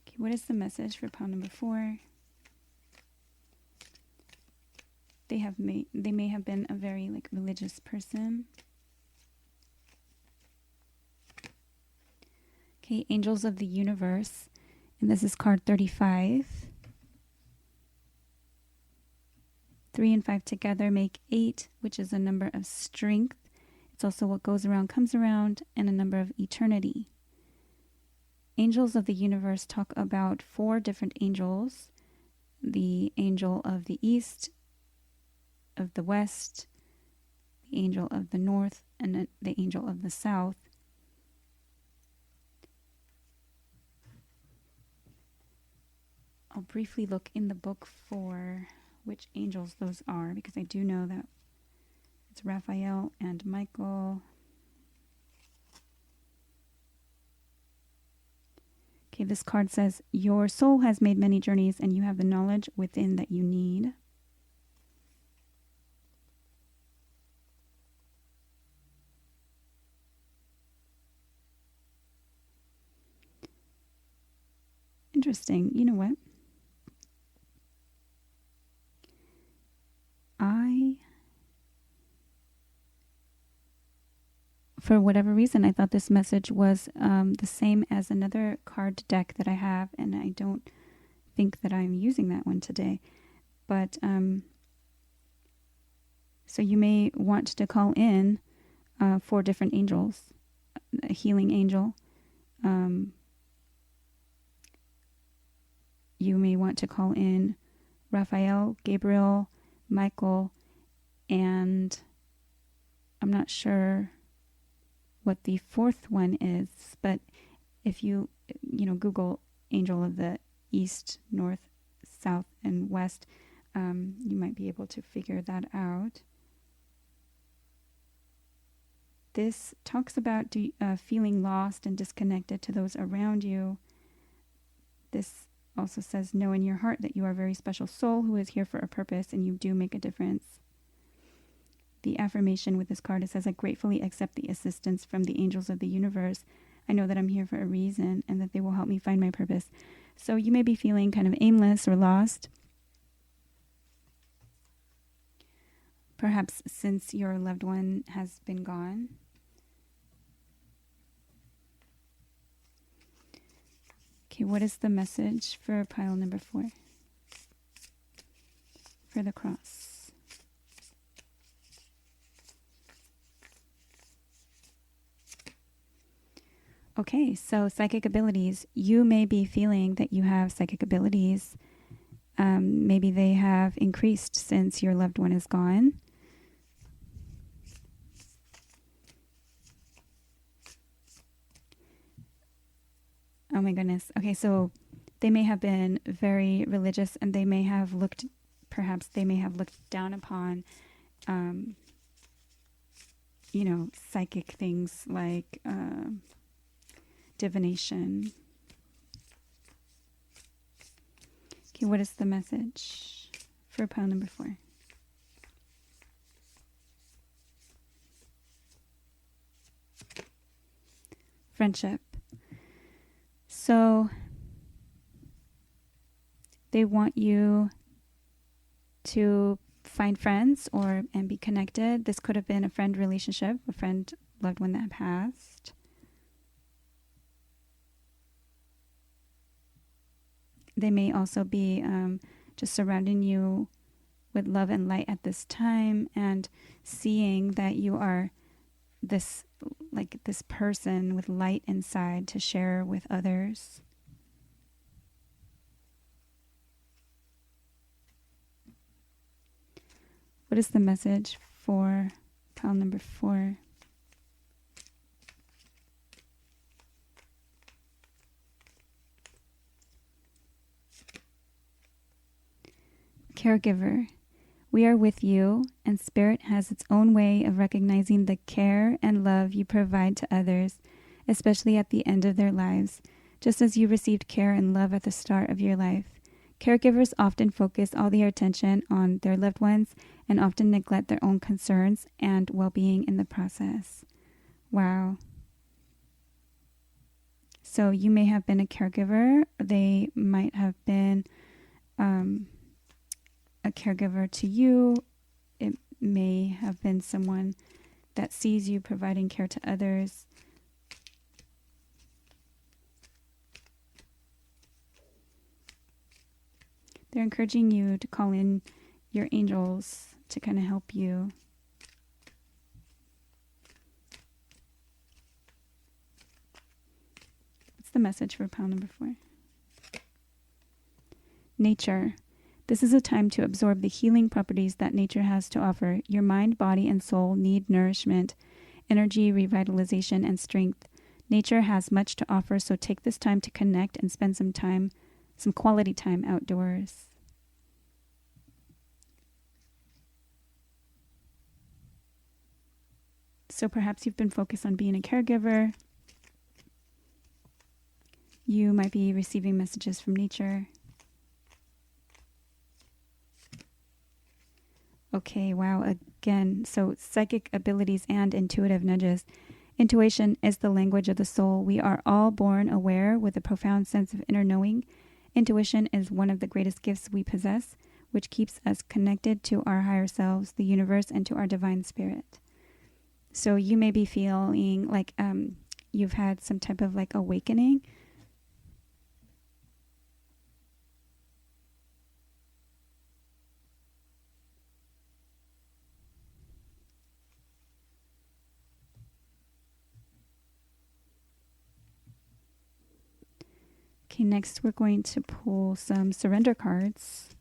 Okay, what is the message for pile number 4? They may have been a very religious person. Okay, angels of the universe, and this is card 35. 3 and 5 together make 8, which is a number of strength. It's also what goes around comes around, and a number of eternity. Angels of the universe talk about 4 different angels: the angel of the east, of the west, the angel of the north, and the angel of the south. I'll briefly look in the book for which angels those are, because I do know that it's Raphael and Michael. Okay, this card says, your soul has made many journeys and you have the knowledge within that you need. Interesting. You know what? For whatever reason, I thought this message was the same as another card deck that I have, and I don't think that I'm using that one today. But so you may want to call in 4 different angels. A healing angel. You may want to call in Raphael, Gabriel, Michael, and I'm not sure what the fourth one is, but if you Google Angel of the East, North, South, and West, you might be able to figure that out. This talks about feeling lost and disconnected to those around you. This also says, know in your heart that you are a very special soul who is here for a purpose and you do make a difference. The affirmation with this card, it says, I gratefully accept the assistance from the angels of the universe. I know that I'm here for a reason and that they will help me find my purpose. So you may be feeling kind of aimless or lost. Perhaps since your loved one has been gone. Okay, what is the message for pile number 4? For the cross. Okay, so psychic abilities. You may be feeling that you have psychic abilities. Maybe they have increased since your loved one is gone. Oh my goodness. Okay, so they may have been very religious and they may have looked down upon, psychic things like divination. Okay, what is the message for pile number 4? Friendship. So they want you to find friends and be connected. This could have been a friend relationship, a friend, loved one that passed. They may also be just surrounding you with love and light at this time and seeing that you are this person with light inside to share with others. What is the message for pile number 4? Caregiver. We are with you, and Spirit has its own way of recognizing the care and love you provide to others, especially at the end of their lives, just as you received care and love at the start of your life. Caregivers often focus all their attention on their loved ones and often neglect their own concerns and well-being in the process. Wow. So you may have been a caregiver. They might have been a caregiver to you. It may have been someone that sees you providing care to others. They're encouraging you to call in your angels to kind of help you. What's the message for pile number 4? Nature. This is a time to absorb the healing properties that nature has to offer. Your mind, body, and soul need nourishment, energy, revitalization, and strength. Nature has much to offer, so take this time to connect and spend some quality time outdoors. So perhaps you've been focused on being a caregiver. You might be receiving messages from nature. Okay, wow, again, so psychic abilities and intuitive nudges. Intuition is the language of the soul. We are all born aware with a profound sense of inner knowing. Intuition is one of the greatest gifts we possess, which keeps us connected to our higher selves, the universe, and to our divine spirit. So you may be feeling like you've had some type of like awakening. Okay, next we're going to pull some surrender cards.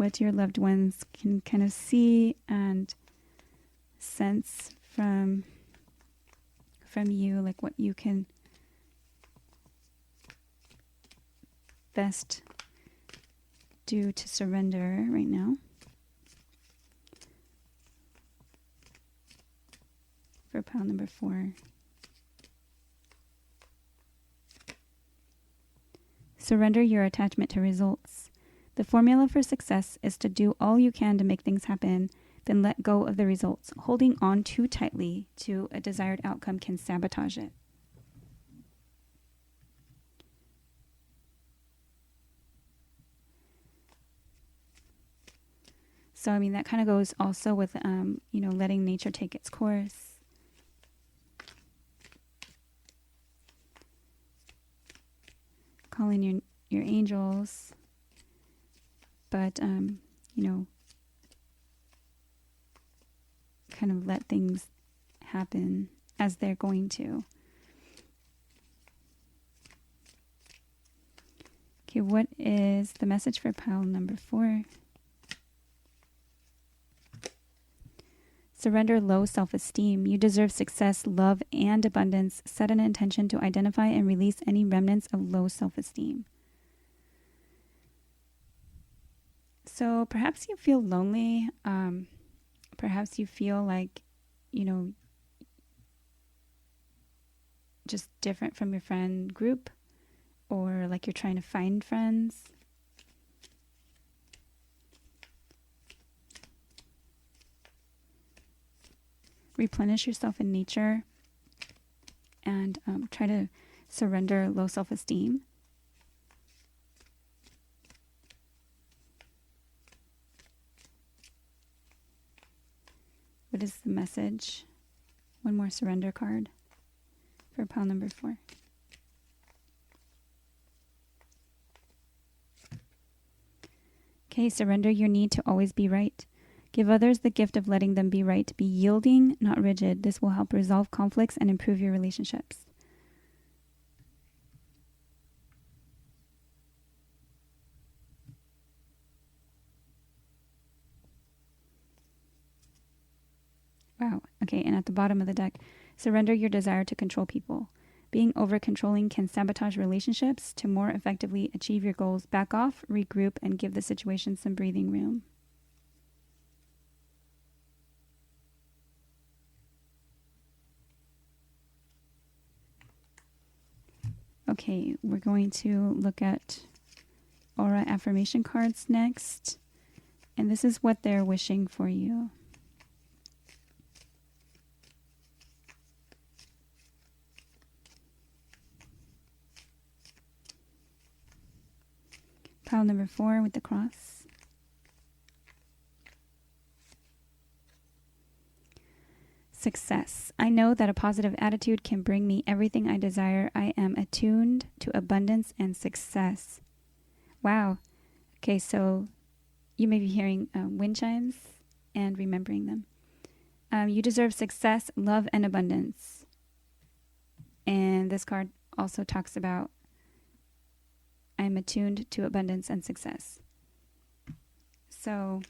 what your loved ones can kind of see and sense from you, like what you can best do to surrender right now. For pile number 4. Surrender your attachment to results. The formula for success is to do all you can to make things happen, then let go of the results. Holding on too tightly to a desired outcome can sabotage it. So, I mean, that kind of goes also with, letting nature take its course. Calling your angels, but, kind of let things happen as they're going to. Okay, what is the message for pile number 4? Surrender low self-esteem. You deserve success, love, and abundance. Set an intention to identify and release any remnants of low self-esteem. So perhaps you feel lonely. Perhaps you feel like, just different from your friend group, or like you're trying to find friends. Replenish yourself in nature and try to surrender low self-esteem. What is the message? One more surrender card for pile number 4. Okay, surrender your need to always be right. Give others the gift of letting them be right. Be yielding, not rigid. This will help resolve conflicts and improve your relationships. Wow. Okay, and at the bottom of the deck, surrender your desire to control people. Being over-controlling can sabotage relationships. To more effectively achieve your goals, back off, regroup, and give the situation some breathing room. Okay, we're going to look at aura affirmation cards next. And this is what they're wishing for you. Pile number 4 with the cross. Success. I know that a positive attitude can bring me everything I desire. I am attuned to abundance and success. Wow. Okay, so you may be hearing wind chimes and remembering them. You deserve success, love, and abundance. And this card also talks about I am attuned to abundance and success. So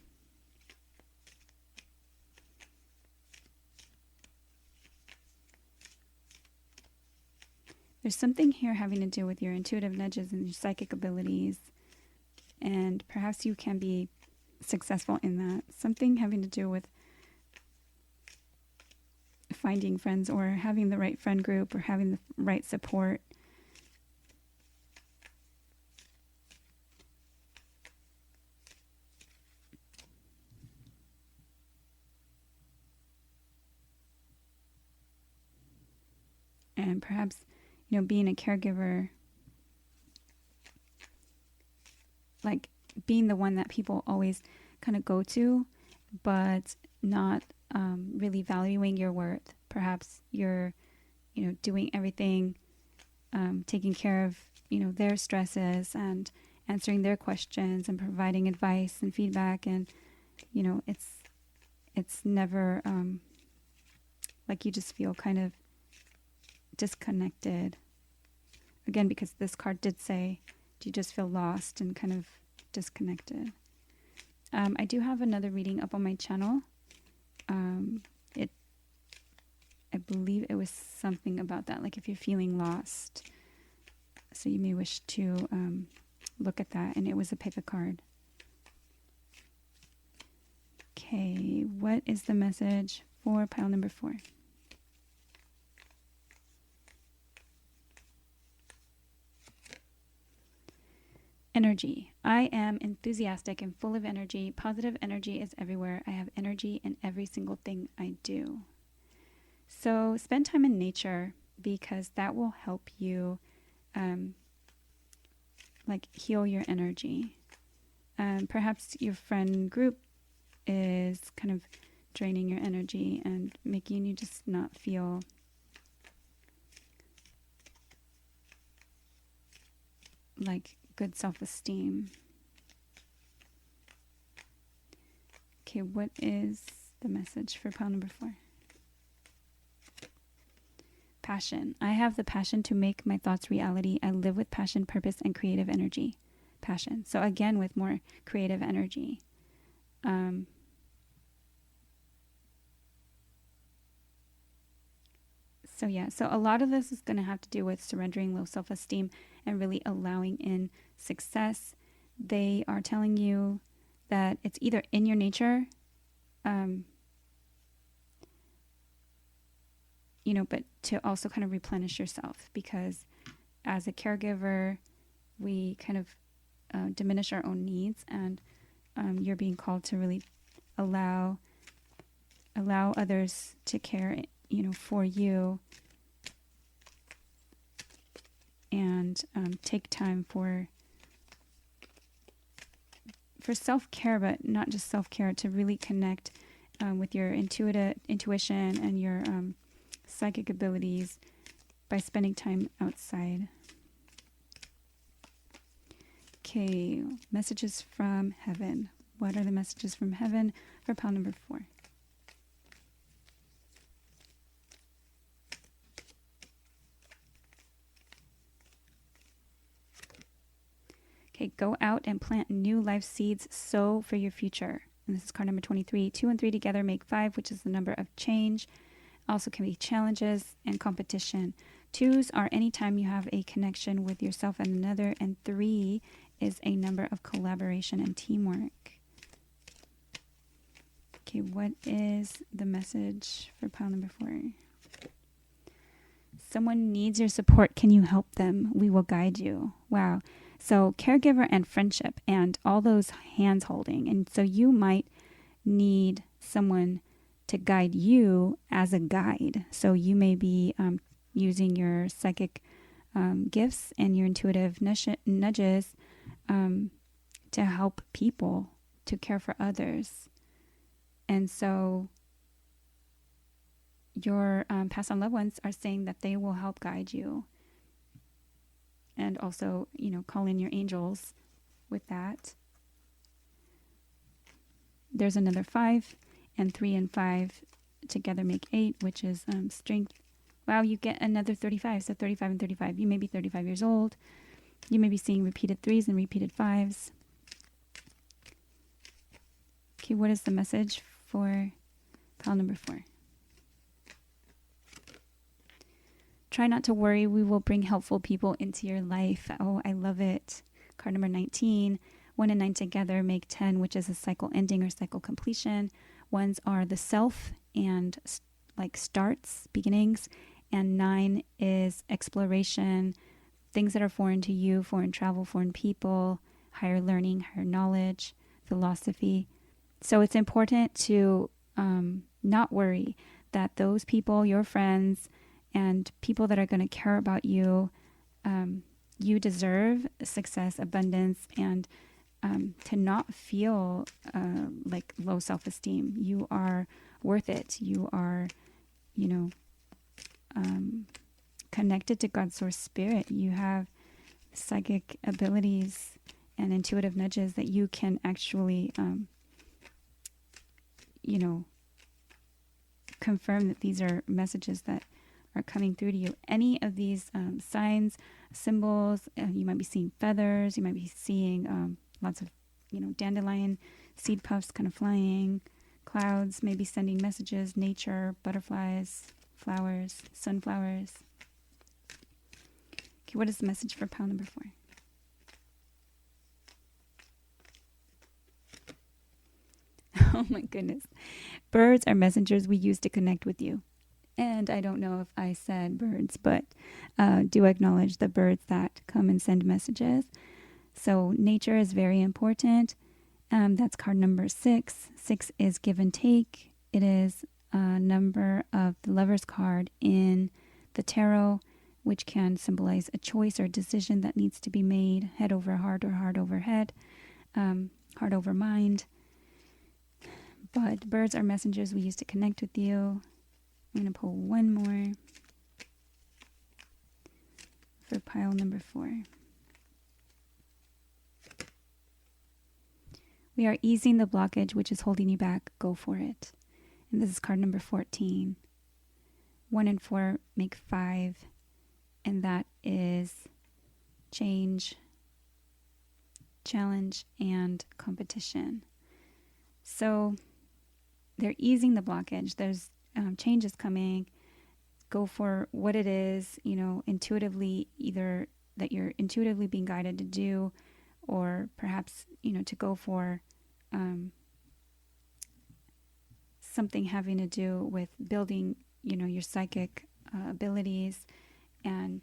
there's something here having to do with your intuitive nudges and your psychic abilities. And perhaps you can be successful in that. Something having to do with finding friends or having the right friend group or having the right support. And perhaps, being a caregiver, like being the one that people always kind of go to, but not really valuing your worth. Perhaps you're, doing everything, taking care of, their stresses and answering their questions and providing advice and feedback. And, it's never like you just feel kind of disconnected. Again, because this card did say, do you just feel lost and kind of disconnected? I do have another reading up on my channel. I believe it was something about that, like if you're feeling lost. So you may wish to look at that, and it was a pick a card. Okay, what is the message for pile number 4? Energy. I am enthusiastic and full of energy. Positive energy is everywhere. I have energy in every single thing I do. So spend time in nature, because that will help you like heal your energy. Perhaps your friend group is kind of draining your energy and making you just not feel like good self-esteem. Okay, what is the message for pile number 4? Passion. I have the passion to make my thoughts reality. I live with passion, purpose, and creative energy. Passion. So again, with more creative energy. So a lot of this is going to have to do with surrendering low self-esteem and really allowing in success. They are telling you that it's either in your nature, but to also kind of replenish yourself, because as a caregiver, we kind of diminish our own needs, and you're being called to really allow others to care, for you, and take time for self-care, but not just self-care, to really connect with your intuition and your psychic abilities by spending time outside. Okay, messages from heaven. What are the messages from heaven for pile number 4? Okay, go out and plant new life seeds, sow for your future. And this is card number 23. 2 and 3 together make 5, which is the number of change. Also can be challenges and competition. 2s are anytime you have a connection with yourself and another, and 3 is a number of collaboration and teamwork. Okay, what is the message for pile number 4? Someone needs your support. Can you help them? We will guide you. Wow. So caregiver and friendship and all those hands holding. And so you might need someone to guide you as a guide. So you may be using your psychic gifts and your intuitive nudges to help people, to care for others. And so your past on loved ones are saying that they will help guide you. And also, call in your angels with that. There's another 5, and 3 and 5 together make 8, which is strength. Wow, you get another 35. So 35 and 35. You may be 35 years old. You may be seeing repeated 3s and repeated 5s. Okay, what is the message for pile number 4? Try not to worry. We will bring helpful people into your life. Oh, I love it. Card number 19. 1 and 9 together make 10, which is a cycle ending or cycle completion. 1s are the self and like starts, beginnings. And 9 is exploration, things that are foreign to you, foreign travel, foreign people, higher learning, higher knowledge, philosophy. So it's important to not worry that those people, your friends, and people that are going to care about you, you deserve success, abundance, and to not feel like low self-esteem. You are worth it. You are, connected to God's source spirit. You have psychic abilities and intuitive nudges that you can actually, confirm that these are messages that are coming through to you. Any of these signs, symbols, you might be seeing feathers, you might be seeing lots of, dandelion seed puffs kind of flying, clouds maybe sending messages, nature, butterflies, flowers, sunflowers. Okay, what is the message for pile number 4? Oh my goodness. Birds are messengers we use to connect with you. And I don't know if I said birds, but do acknowledge the birds that come and send messages. So nature is very important. That's card number 6. 6 is give and take. It is a number of the Lover's card in the tarot, which can symbolize a choice or decision that needs to be made, head over heart or heart over head, heart over mind. But birds are messengers we use to connect with you. I'm going to pull one more for pile number 4. We are easing the blockage which is holding you back. Go for it. And this is card number 14. 1 and 4 make 5. And that is change, challenge, and competition. So they're easing the blockage. There's changes coming. Go for what it is, intuitively, either that you're intuitively being guided to do, or perhaps, to go for something having to do with building, your psychic abilities and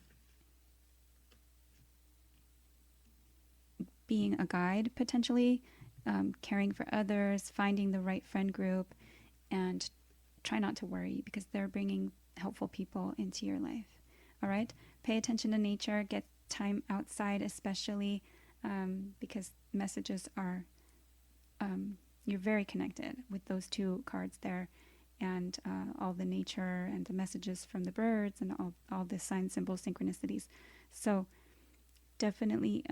being a guide, potentially, caring for others, finding the right friend group, and try not to worry because they're bringing helpful people into your life. All right? Pay attention to nature. Get time outside, especially because messages are, you're very connected with those 2 cards there, and all the nature and the messages from the birds and all the sign symbols, synchronicities. So definitely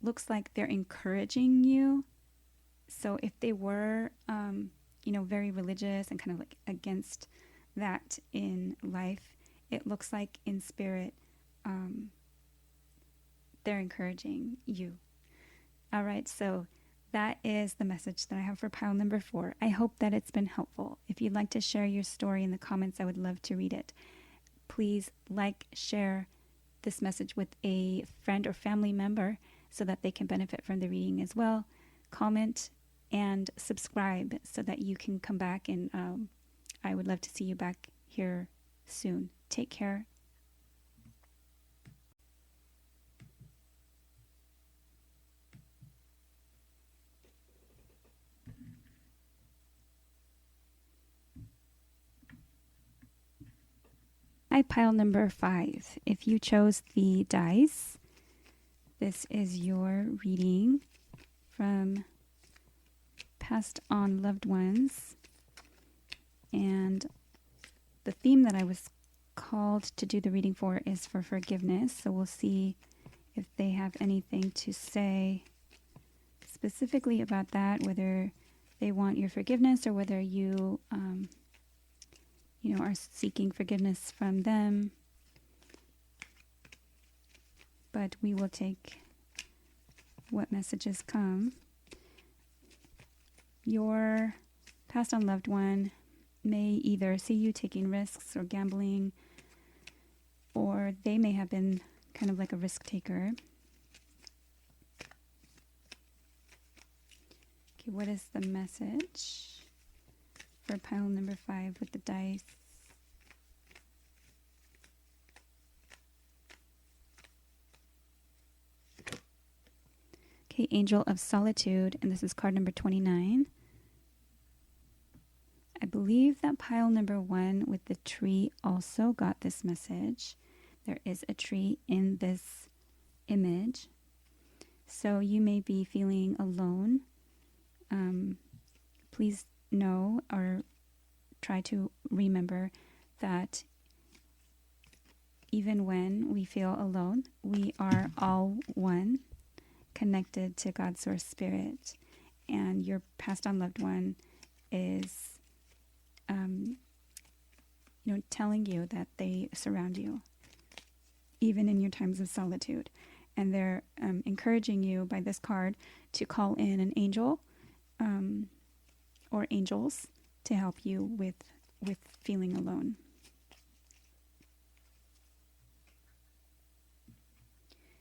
looks like they're encouraging you. So if they were, very religious and kind of like against that in life, it looks like in spirit, they're encouraging you. All right, so that is the message that I have for pile number 4. I hope that it's been helpful. If you'd like to share your story in the comments, I would love to read it. Please share this message with a friend or family member so that they can benefit from the reading as well. Comment and subscribe so that you can come back, and I would love to see you back here soon. Take care. Hi, pile number 5. If you chose the dice, this is your reading from Passed on Loved Ones. And the theme that I was called to do the reading for is for forgiveness. So we'll see if they have anything to say specifically about that, whether they want your forgiveness or whether you are seeking forgiveness from them. But we will take what messages come. Your passed on loved one may either see you taking risks or gambling, or they may have been kind of like a risk taker. Okay, what is the message for pile number 5 with the dice? Okay, Angel of Solitude, and this is card number 29. I believe that pile number 1 with the tree also got this message. There is a tree in this image. So you may be feeling alone. Please know or try to remember that even when we feel alone, we are all one, connected to God's source spirit. And your passed on loved one is telling you that they surround you, even in your times of solitude. And they're encouraging you by this card to call in an angel or angels to help you with feeling alone.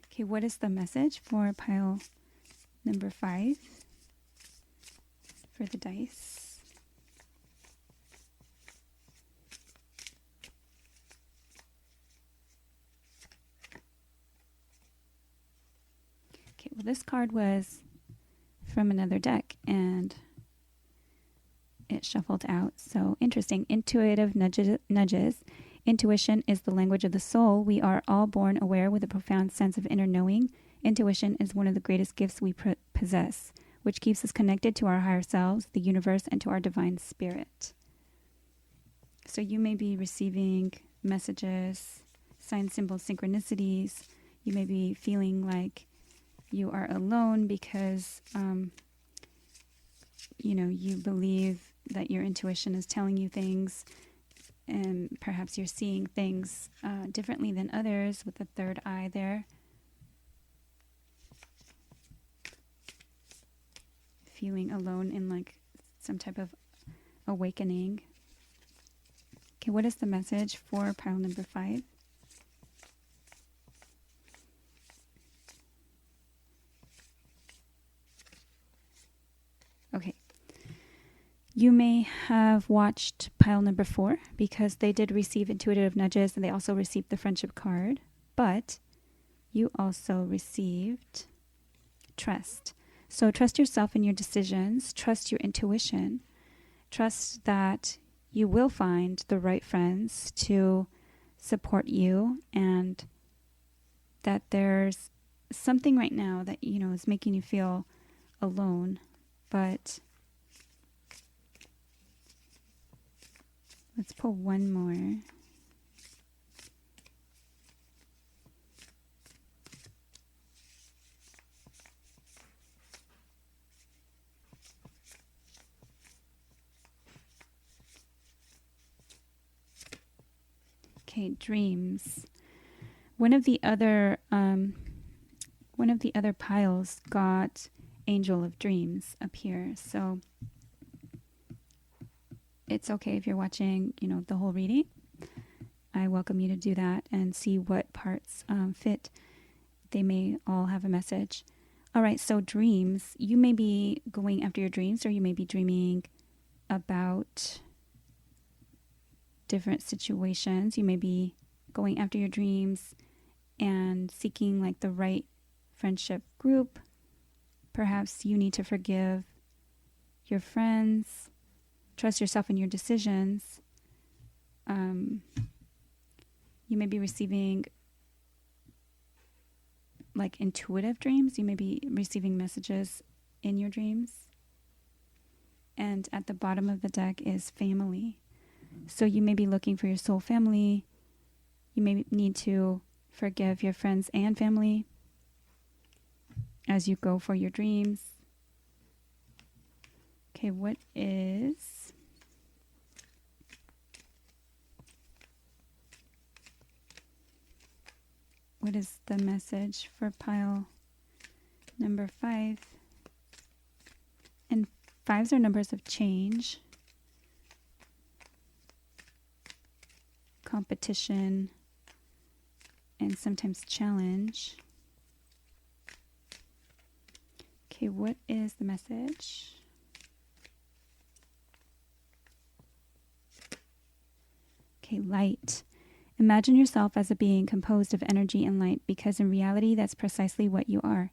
Okay, what is the message for pile number 5 for the dice? Okay, well, this card was from another deck and it shuffled out. So interesting. Intuitive nudges. Intuition is the language of the soul. We are all born aware with a profound sense of inner knowing. Intuition is one of the greatest gifts we possess, which keeps us connected to our higher selves, the universe, and to our divine spirit. So you may be receiving messages, sign symbols, synchronicities. You may be feeling like you are alone because, you believe that your intuition is telling you things, and perhaps you're seeing things differently than others with the third eye there. Feeling alone in like some type of awakening. Okay, what is the message for pile number 5? Okay. You may have watched pile number 4 because they did receive intuitive nudges and they also received the friendship card, but you also received trust. So trust yourself in your decisions, trust your intuition, trust that you will find the right friends to support you, and that there's something right now that, is making you feel alone, but let's pull one more. Okay, dreams. One of the other piles got Angel of Dreams up here. So it's okay if you're watching, the whole reading. I welcome you to do that and see what parts fit. They may all have a message. All right, so dreams. You may be going after your dreams, or you may be dreaming about different situations. You may be going after your dreams and seeking like the right friendship group. Perhaps you need to forgive your friends. Trust yourself in your decisions. You may be receiving like intuitive dreams. You may be receiving messages in your dreams. And at the bottom of the deck is family. So you may be looking for your soul family. You may need to forgive your friends and family as you go for your dreams. Okay, what is the message for pile number 5? And 5s are numbers of change, competition, and sometimes challenge. Okay, what is the message? Okay, light. Imagine yourself as a being composed of energy and light, because in reality, that's precisely what you are.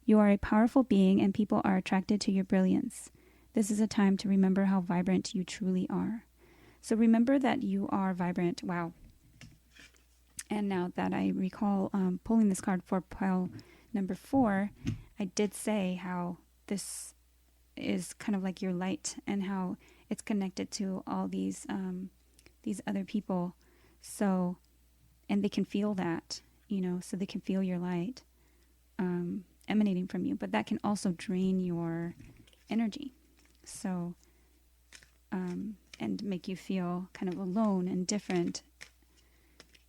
You are a powerful being, and people are attracted to your brilliance. This is a time to remember how vibrant you truly are. So remember that you are vibrant. Wow. And now that I recall pulling this card for pile number 4, I did say how this is kind of like your light and how it's connected to all these other people. So, and they can feel that, so they can feel your light emanating from you, but that can also drain your energy. So, and make you feel kind of alone and different.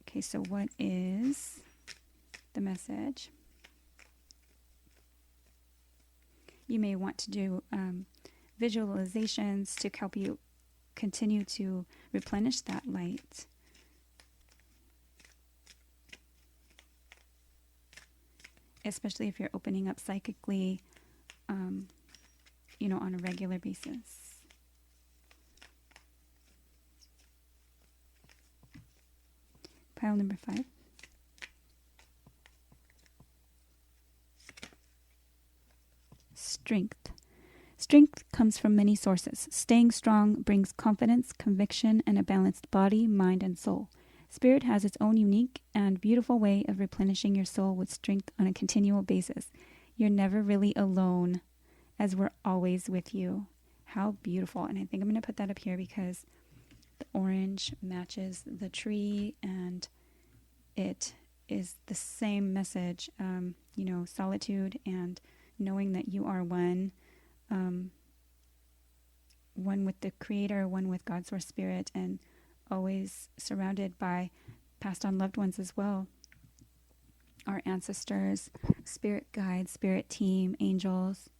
Okay, so what is the message? You may want to do visualizations to help you continue to replenish that light. Especially if you're opening up psychically, on a regular basis. Pile number 5. Strength. Strength comes from many sources. Staying strong brings confidence, conviction, and a balanced body, mind, and soul. Spirit has its own unique and beautiful way of replenishing your soul with strength on a continual basis. You're never really alone, as we're always with you. How beautiful. And I think I'm going to put that up here because the orange matches the tree, and it is the same message, solitude and knowing that you are one with the Creator, one with God's Source Spirit, and always surrounded by passed on loved ones as well. Our ancestors, spirit guides, spirit team, angels.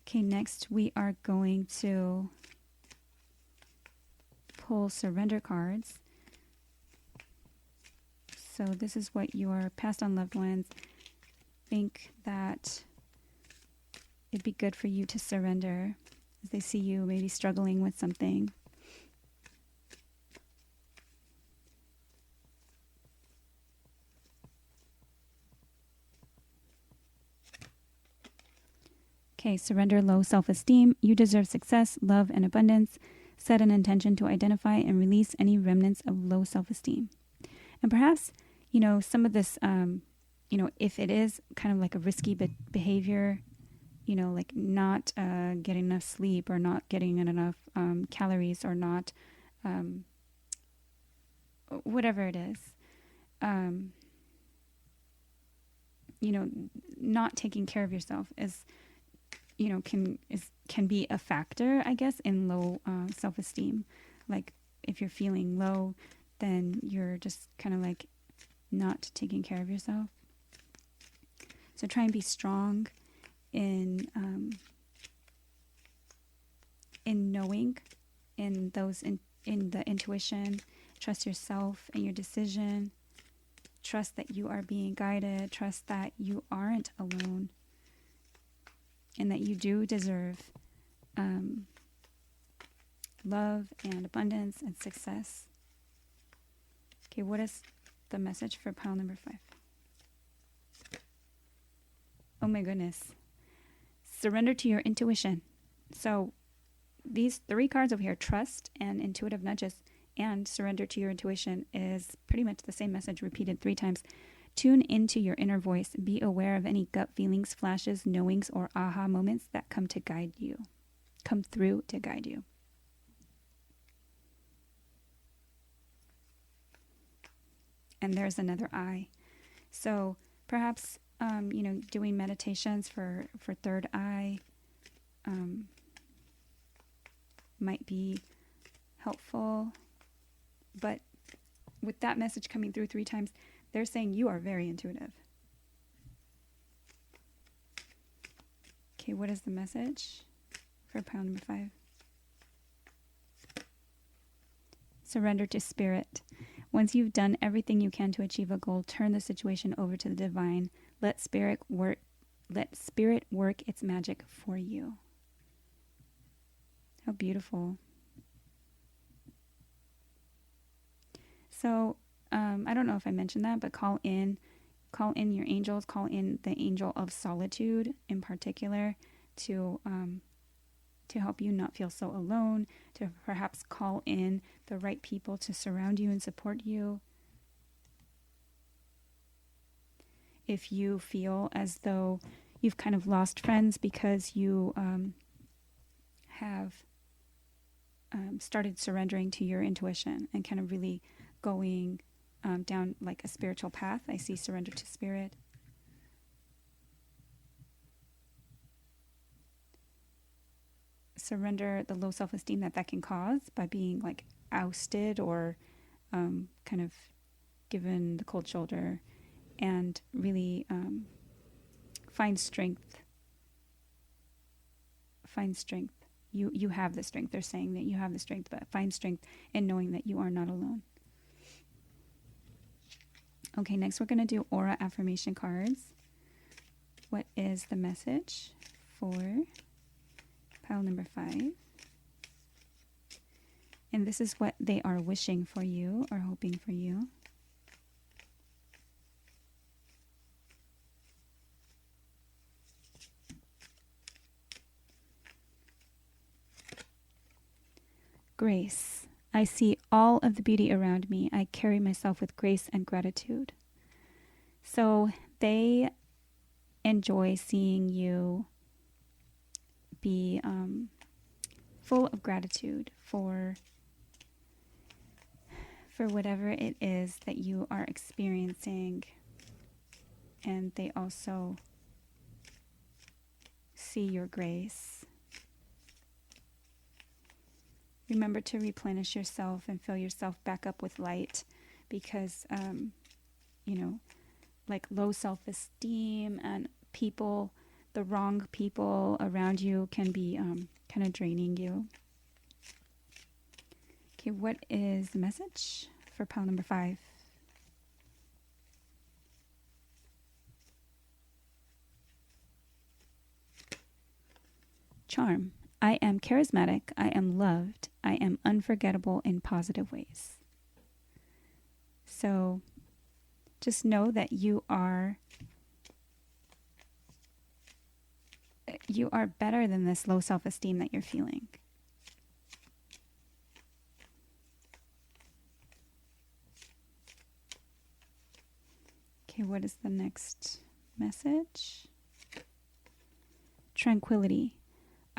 Okay, next we are going to pull surrender cards. So this is what your passed on loved ones think that it'd be good for you to surrender as they see you maybe struggling with something. Okay, surrender low self-esteem. You deserve success, love, and abundance. Set an intention to identify and release any remnants of low self-esteem. And perhaps, some of this, if it is kind of like a risky behavior, like not getting enough sleep or not getting enough calories or not, whatever it is, not taking care of yourself is, can be a factor, I guess, in low self-esteem. Like if you're feeling low, then you're just kind of like not taking care of yourself. So try and be strong in knowing, in the intuition. Trust yourself and your decision. Trust that you are being guided. Trust that you aren't alone, and that you do deserve love and abundance and success. Okay, what is the message for pile number 5? Oh my goodness. Surrender to your intuition. So these 3 cards over here, trust and intuitive nudges and surrender to your intuition, is pretty much the same message repeated 3 times. Tune into your inner voice. Be aware of any gut feelings, flashes, knowings, or aha moments that come through to guide you. And there's another eye. So perhaps, doing meditations for third eye might be helpful. But with that message coming through 3 times, they're saying you are very intuitive. Okay, what is the message for pile number 5? Surrender to spirit. Once you've done everything you can to achieve a goal, turn the situation over to the divine. Let spirit work its magic for you. How beautiful. So, I don't know if I mentioned that, but call in your angels, call in the angel of solitude in particular to help you not feel so alone, to perhaps call in the right people to surround you and support you. If you feel as though you've kind of lost friends because you have started surrendering to your intuition and kind of really going down like a spiritual path, I see surrender to spirit. Surrender the low self-esteem that can cause by being like ousted or kind of given the cold shoulder, and really find strength. Find strength. You have the strength. They're saying that you have the strength, but find strength in knowing that you are not alone. Okay, next we're going to do aura affirmation cards. What is the message for pile number 5? And this is what they are wishing for you or hoping for you. Grace. I see all of the beauty around me. I carry myself with grace and gratitude. So they enjoy seeing you be full of gratitude for whatever it is that you are experiencing. And they also see your grace. Remember to replenish yourself and fill yourself back up with light because, like low self-esteem and people, the wrong people around you can be kind of draining you. Okay, what is the message for pile number 5? Charm. I am charismatic. I am loved. I am unforgettable in positive ways. So just know that you are better than this low self-esteem that you're feeling. Okay, what is the next message? Tranquility.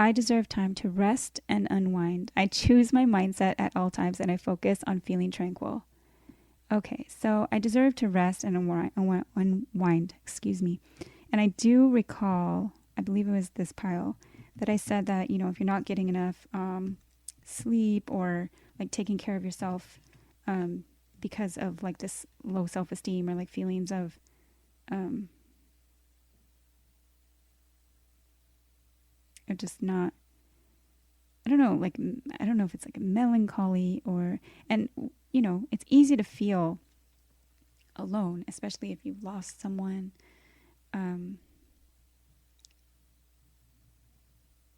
I deserve time to rest and unwind. I choose my mindset at all times and I focus on feeling tranquil. Okay, so I deserve to rest and unwind, And I do recall, I believe it was this pile, that I said that, if you're not getting enough sleep or like taking care of yourself because of like this low self-esteem or like feelings of or just not, I don't know if it's like a melancholy and it's easy to feel alone, especially if you've lost someone.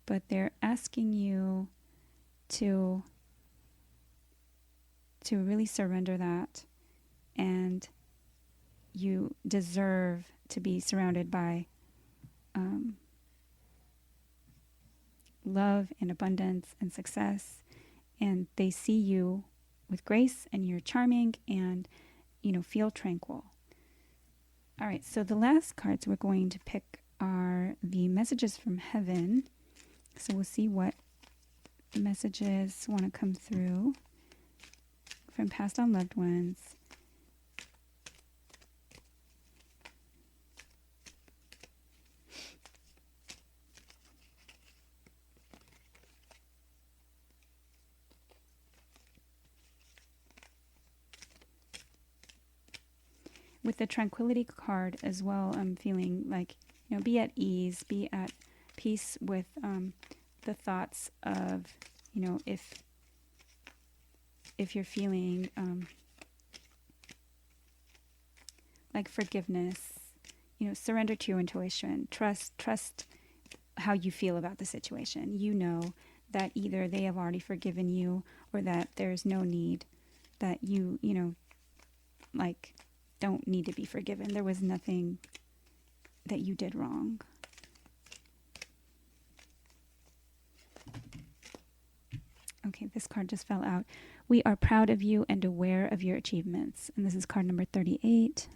But they're asking you to really surrender that, and you deserve to be surrounded by love and abundance and success, and they see you with grace and you're charming and feel tranquil. All right, so the last cards we're going to pick are the messages from heaven. So we'll see what messages want to come through from passed on loved ones. With the tranquility card as well, I'm feeling like, be at ease, be at peace with the thoughts of, if you're feeling like forgiveness, surrender to your intuition, trust how you feel about the situation. You know that either they have already forgiven you or that there's no need, that you don't need to be forgiven. There was nothing that you did wrong. Okay, this card just fell out. We are proud of you and aware of your achievements. And this is card number 38.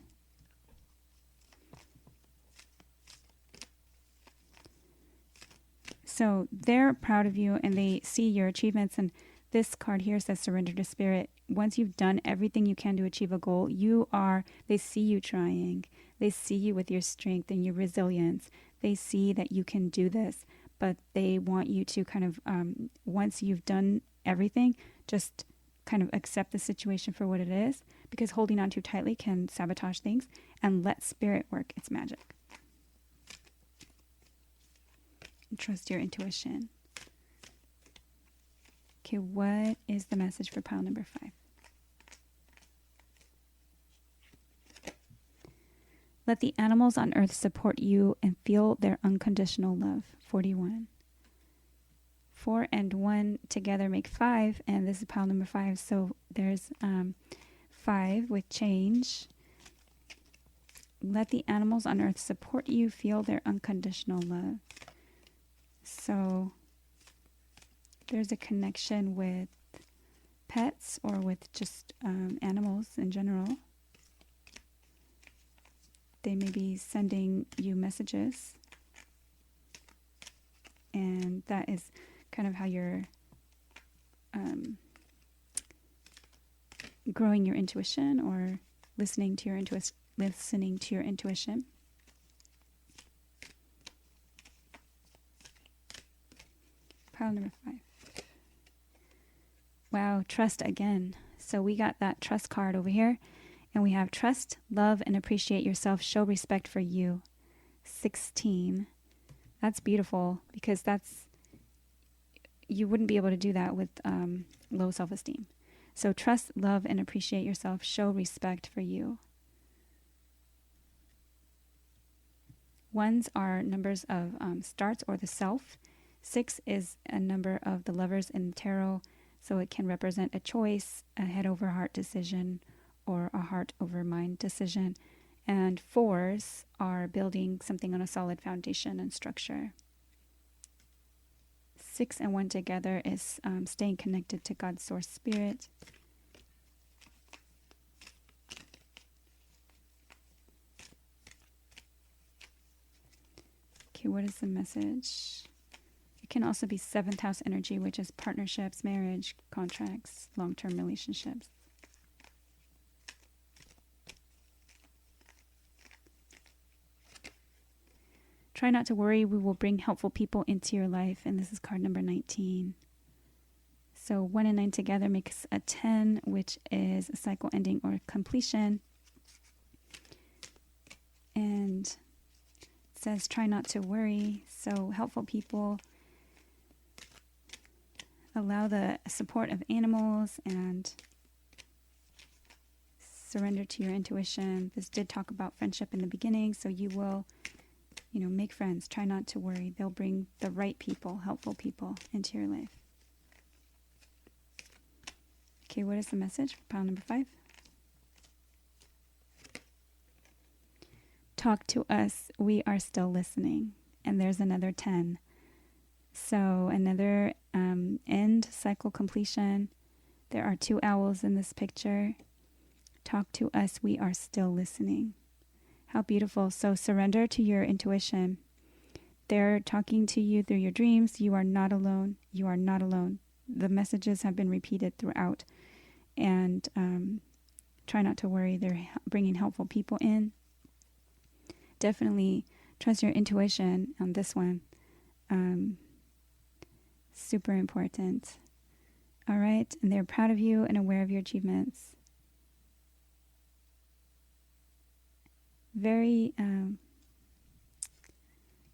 So they're proud of you and they see your achievements. And this card here says surrender to spirit. Once you've done everything you can to achieve a goal, they see you trying. They see you with your strength and your resilience. They see that you can do this, but they want you to kind of, once you've done everything, just kind of accept the situation for what it is, because holding on too tightly can sabotage things, and let spirit work its magic. And trust your intuition. Okay, what is the message for pile number 5? Let the animals on earth support you and feel their unconditional love. 41. 4 and 1 together make 5, and this is pile number 5. So there's 5 with change. Let the animals on earth support you, feel their unconditional love. So there's a connection with pets or with just animals in general. They may be sending you messages, and that is kind of how you're growing your intuition or listening to your intuition. Pile number 5. Wow, trust again. So we got that trust card over here. And we have trust, love, and appreciate yourself. Show respect for you. 16. That's beautiful, because you wouldn't be able to do that with low self-esteem. So trust, love, and appreciate yourself. Show respect for you. 1s are numbers of starts or the self. 6 is a number of the lovers in tarot. So it can represent a choice, a head over heart decision, or a heart over mind decision. And 4s are building something on a solid foundation and structure. 6 and 1 together is staying connected to God's source spirit. Okay, what is the message? It can also be 7th house energy, which is partnerships, marriage, contracts, long-term relationships. Try not to worry. We will bring helpful people into your life. And this is card number 19. So 1 and 9 together makes a 10, which is a cycle ending or completion. And it says try not to worry. So helpful people. Allow the support of animals and surrender to your intuition. This did talk about friendship in the beginning, so you will make friends. Try not to worry. They'll bring the right people, helpful people into your life. Okay, what is the message for pile number 5? Talk to us. We are still listening. And there's another 10. So another end, cycle completion. There are 2 owls in this picture. Talk to us. We are still listening. How beautiful. So surrender to your intuition. They're talking to you through your dreams. You are not alone. You are not alone. The messages have been repeated throughout. And try not to worry. They're bringing helpful people in. Definitely trust your intuition on this one. Super important. All right. And they're proud of you and aware of your achievements. Very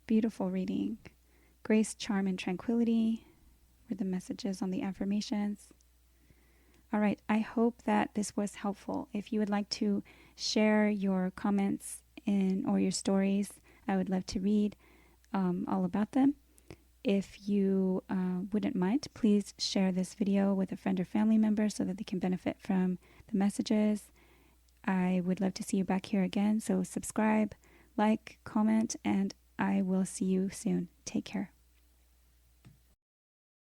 beautiful reading. Grace, charm, and tranquility were the messages on the affirmations. All right. I hope that this was helpful. If you would like to share your comments or your stories, I would love to read all about them. If you wouldn't mind, please share this video with a friend or family member so that they can benefit from the messages. I would love to see you back here again. So subscribe, like, comment, and I will see you soon. Take care.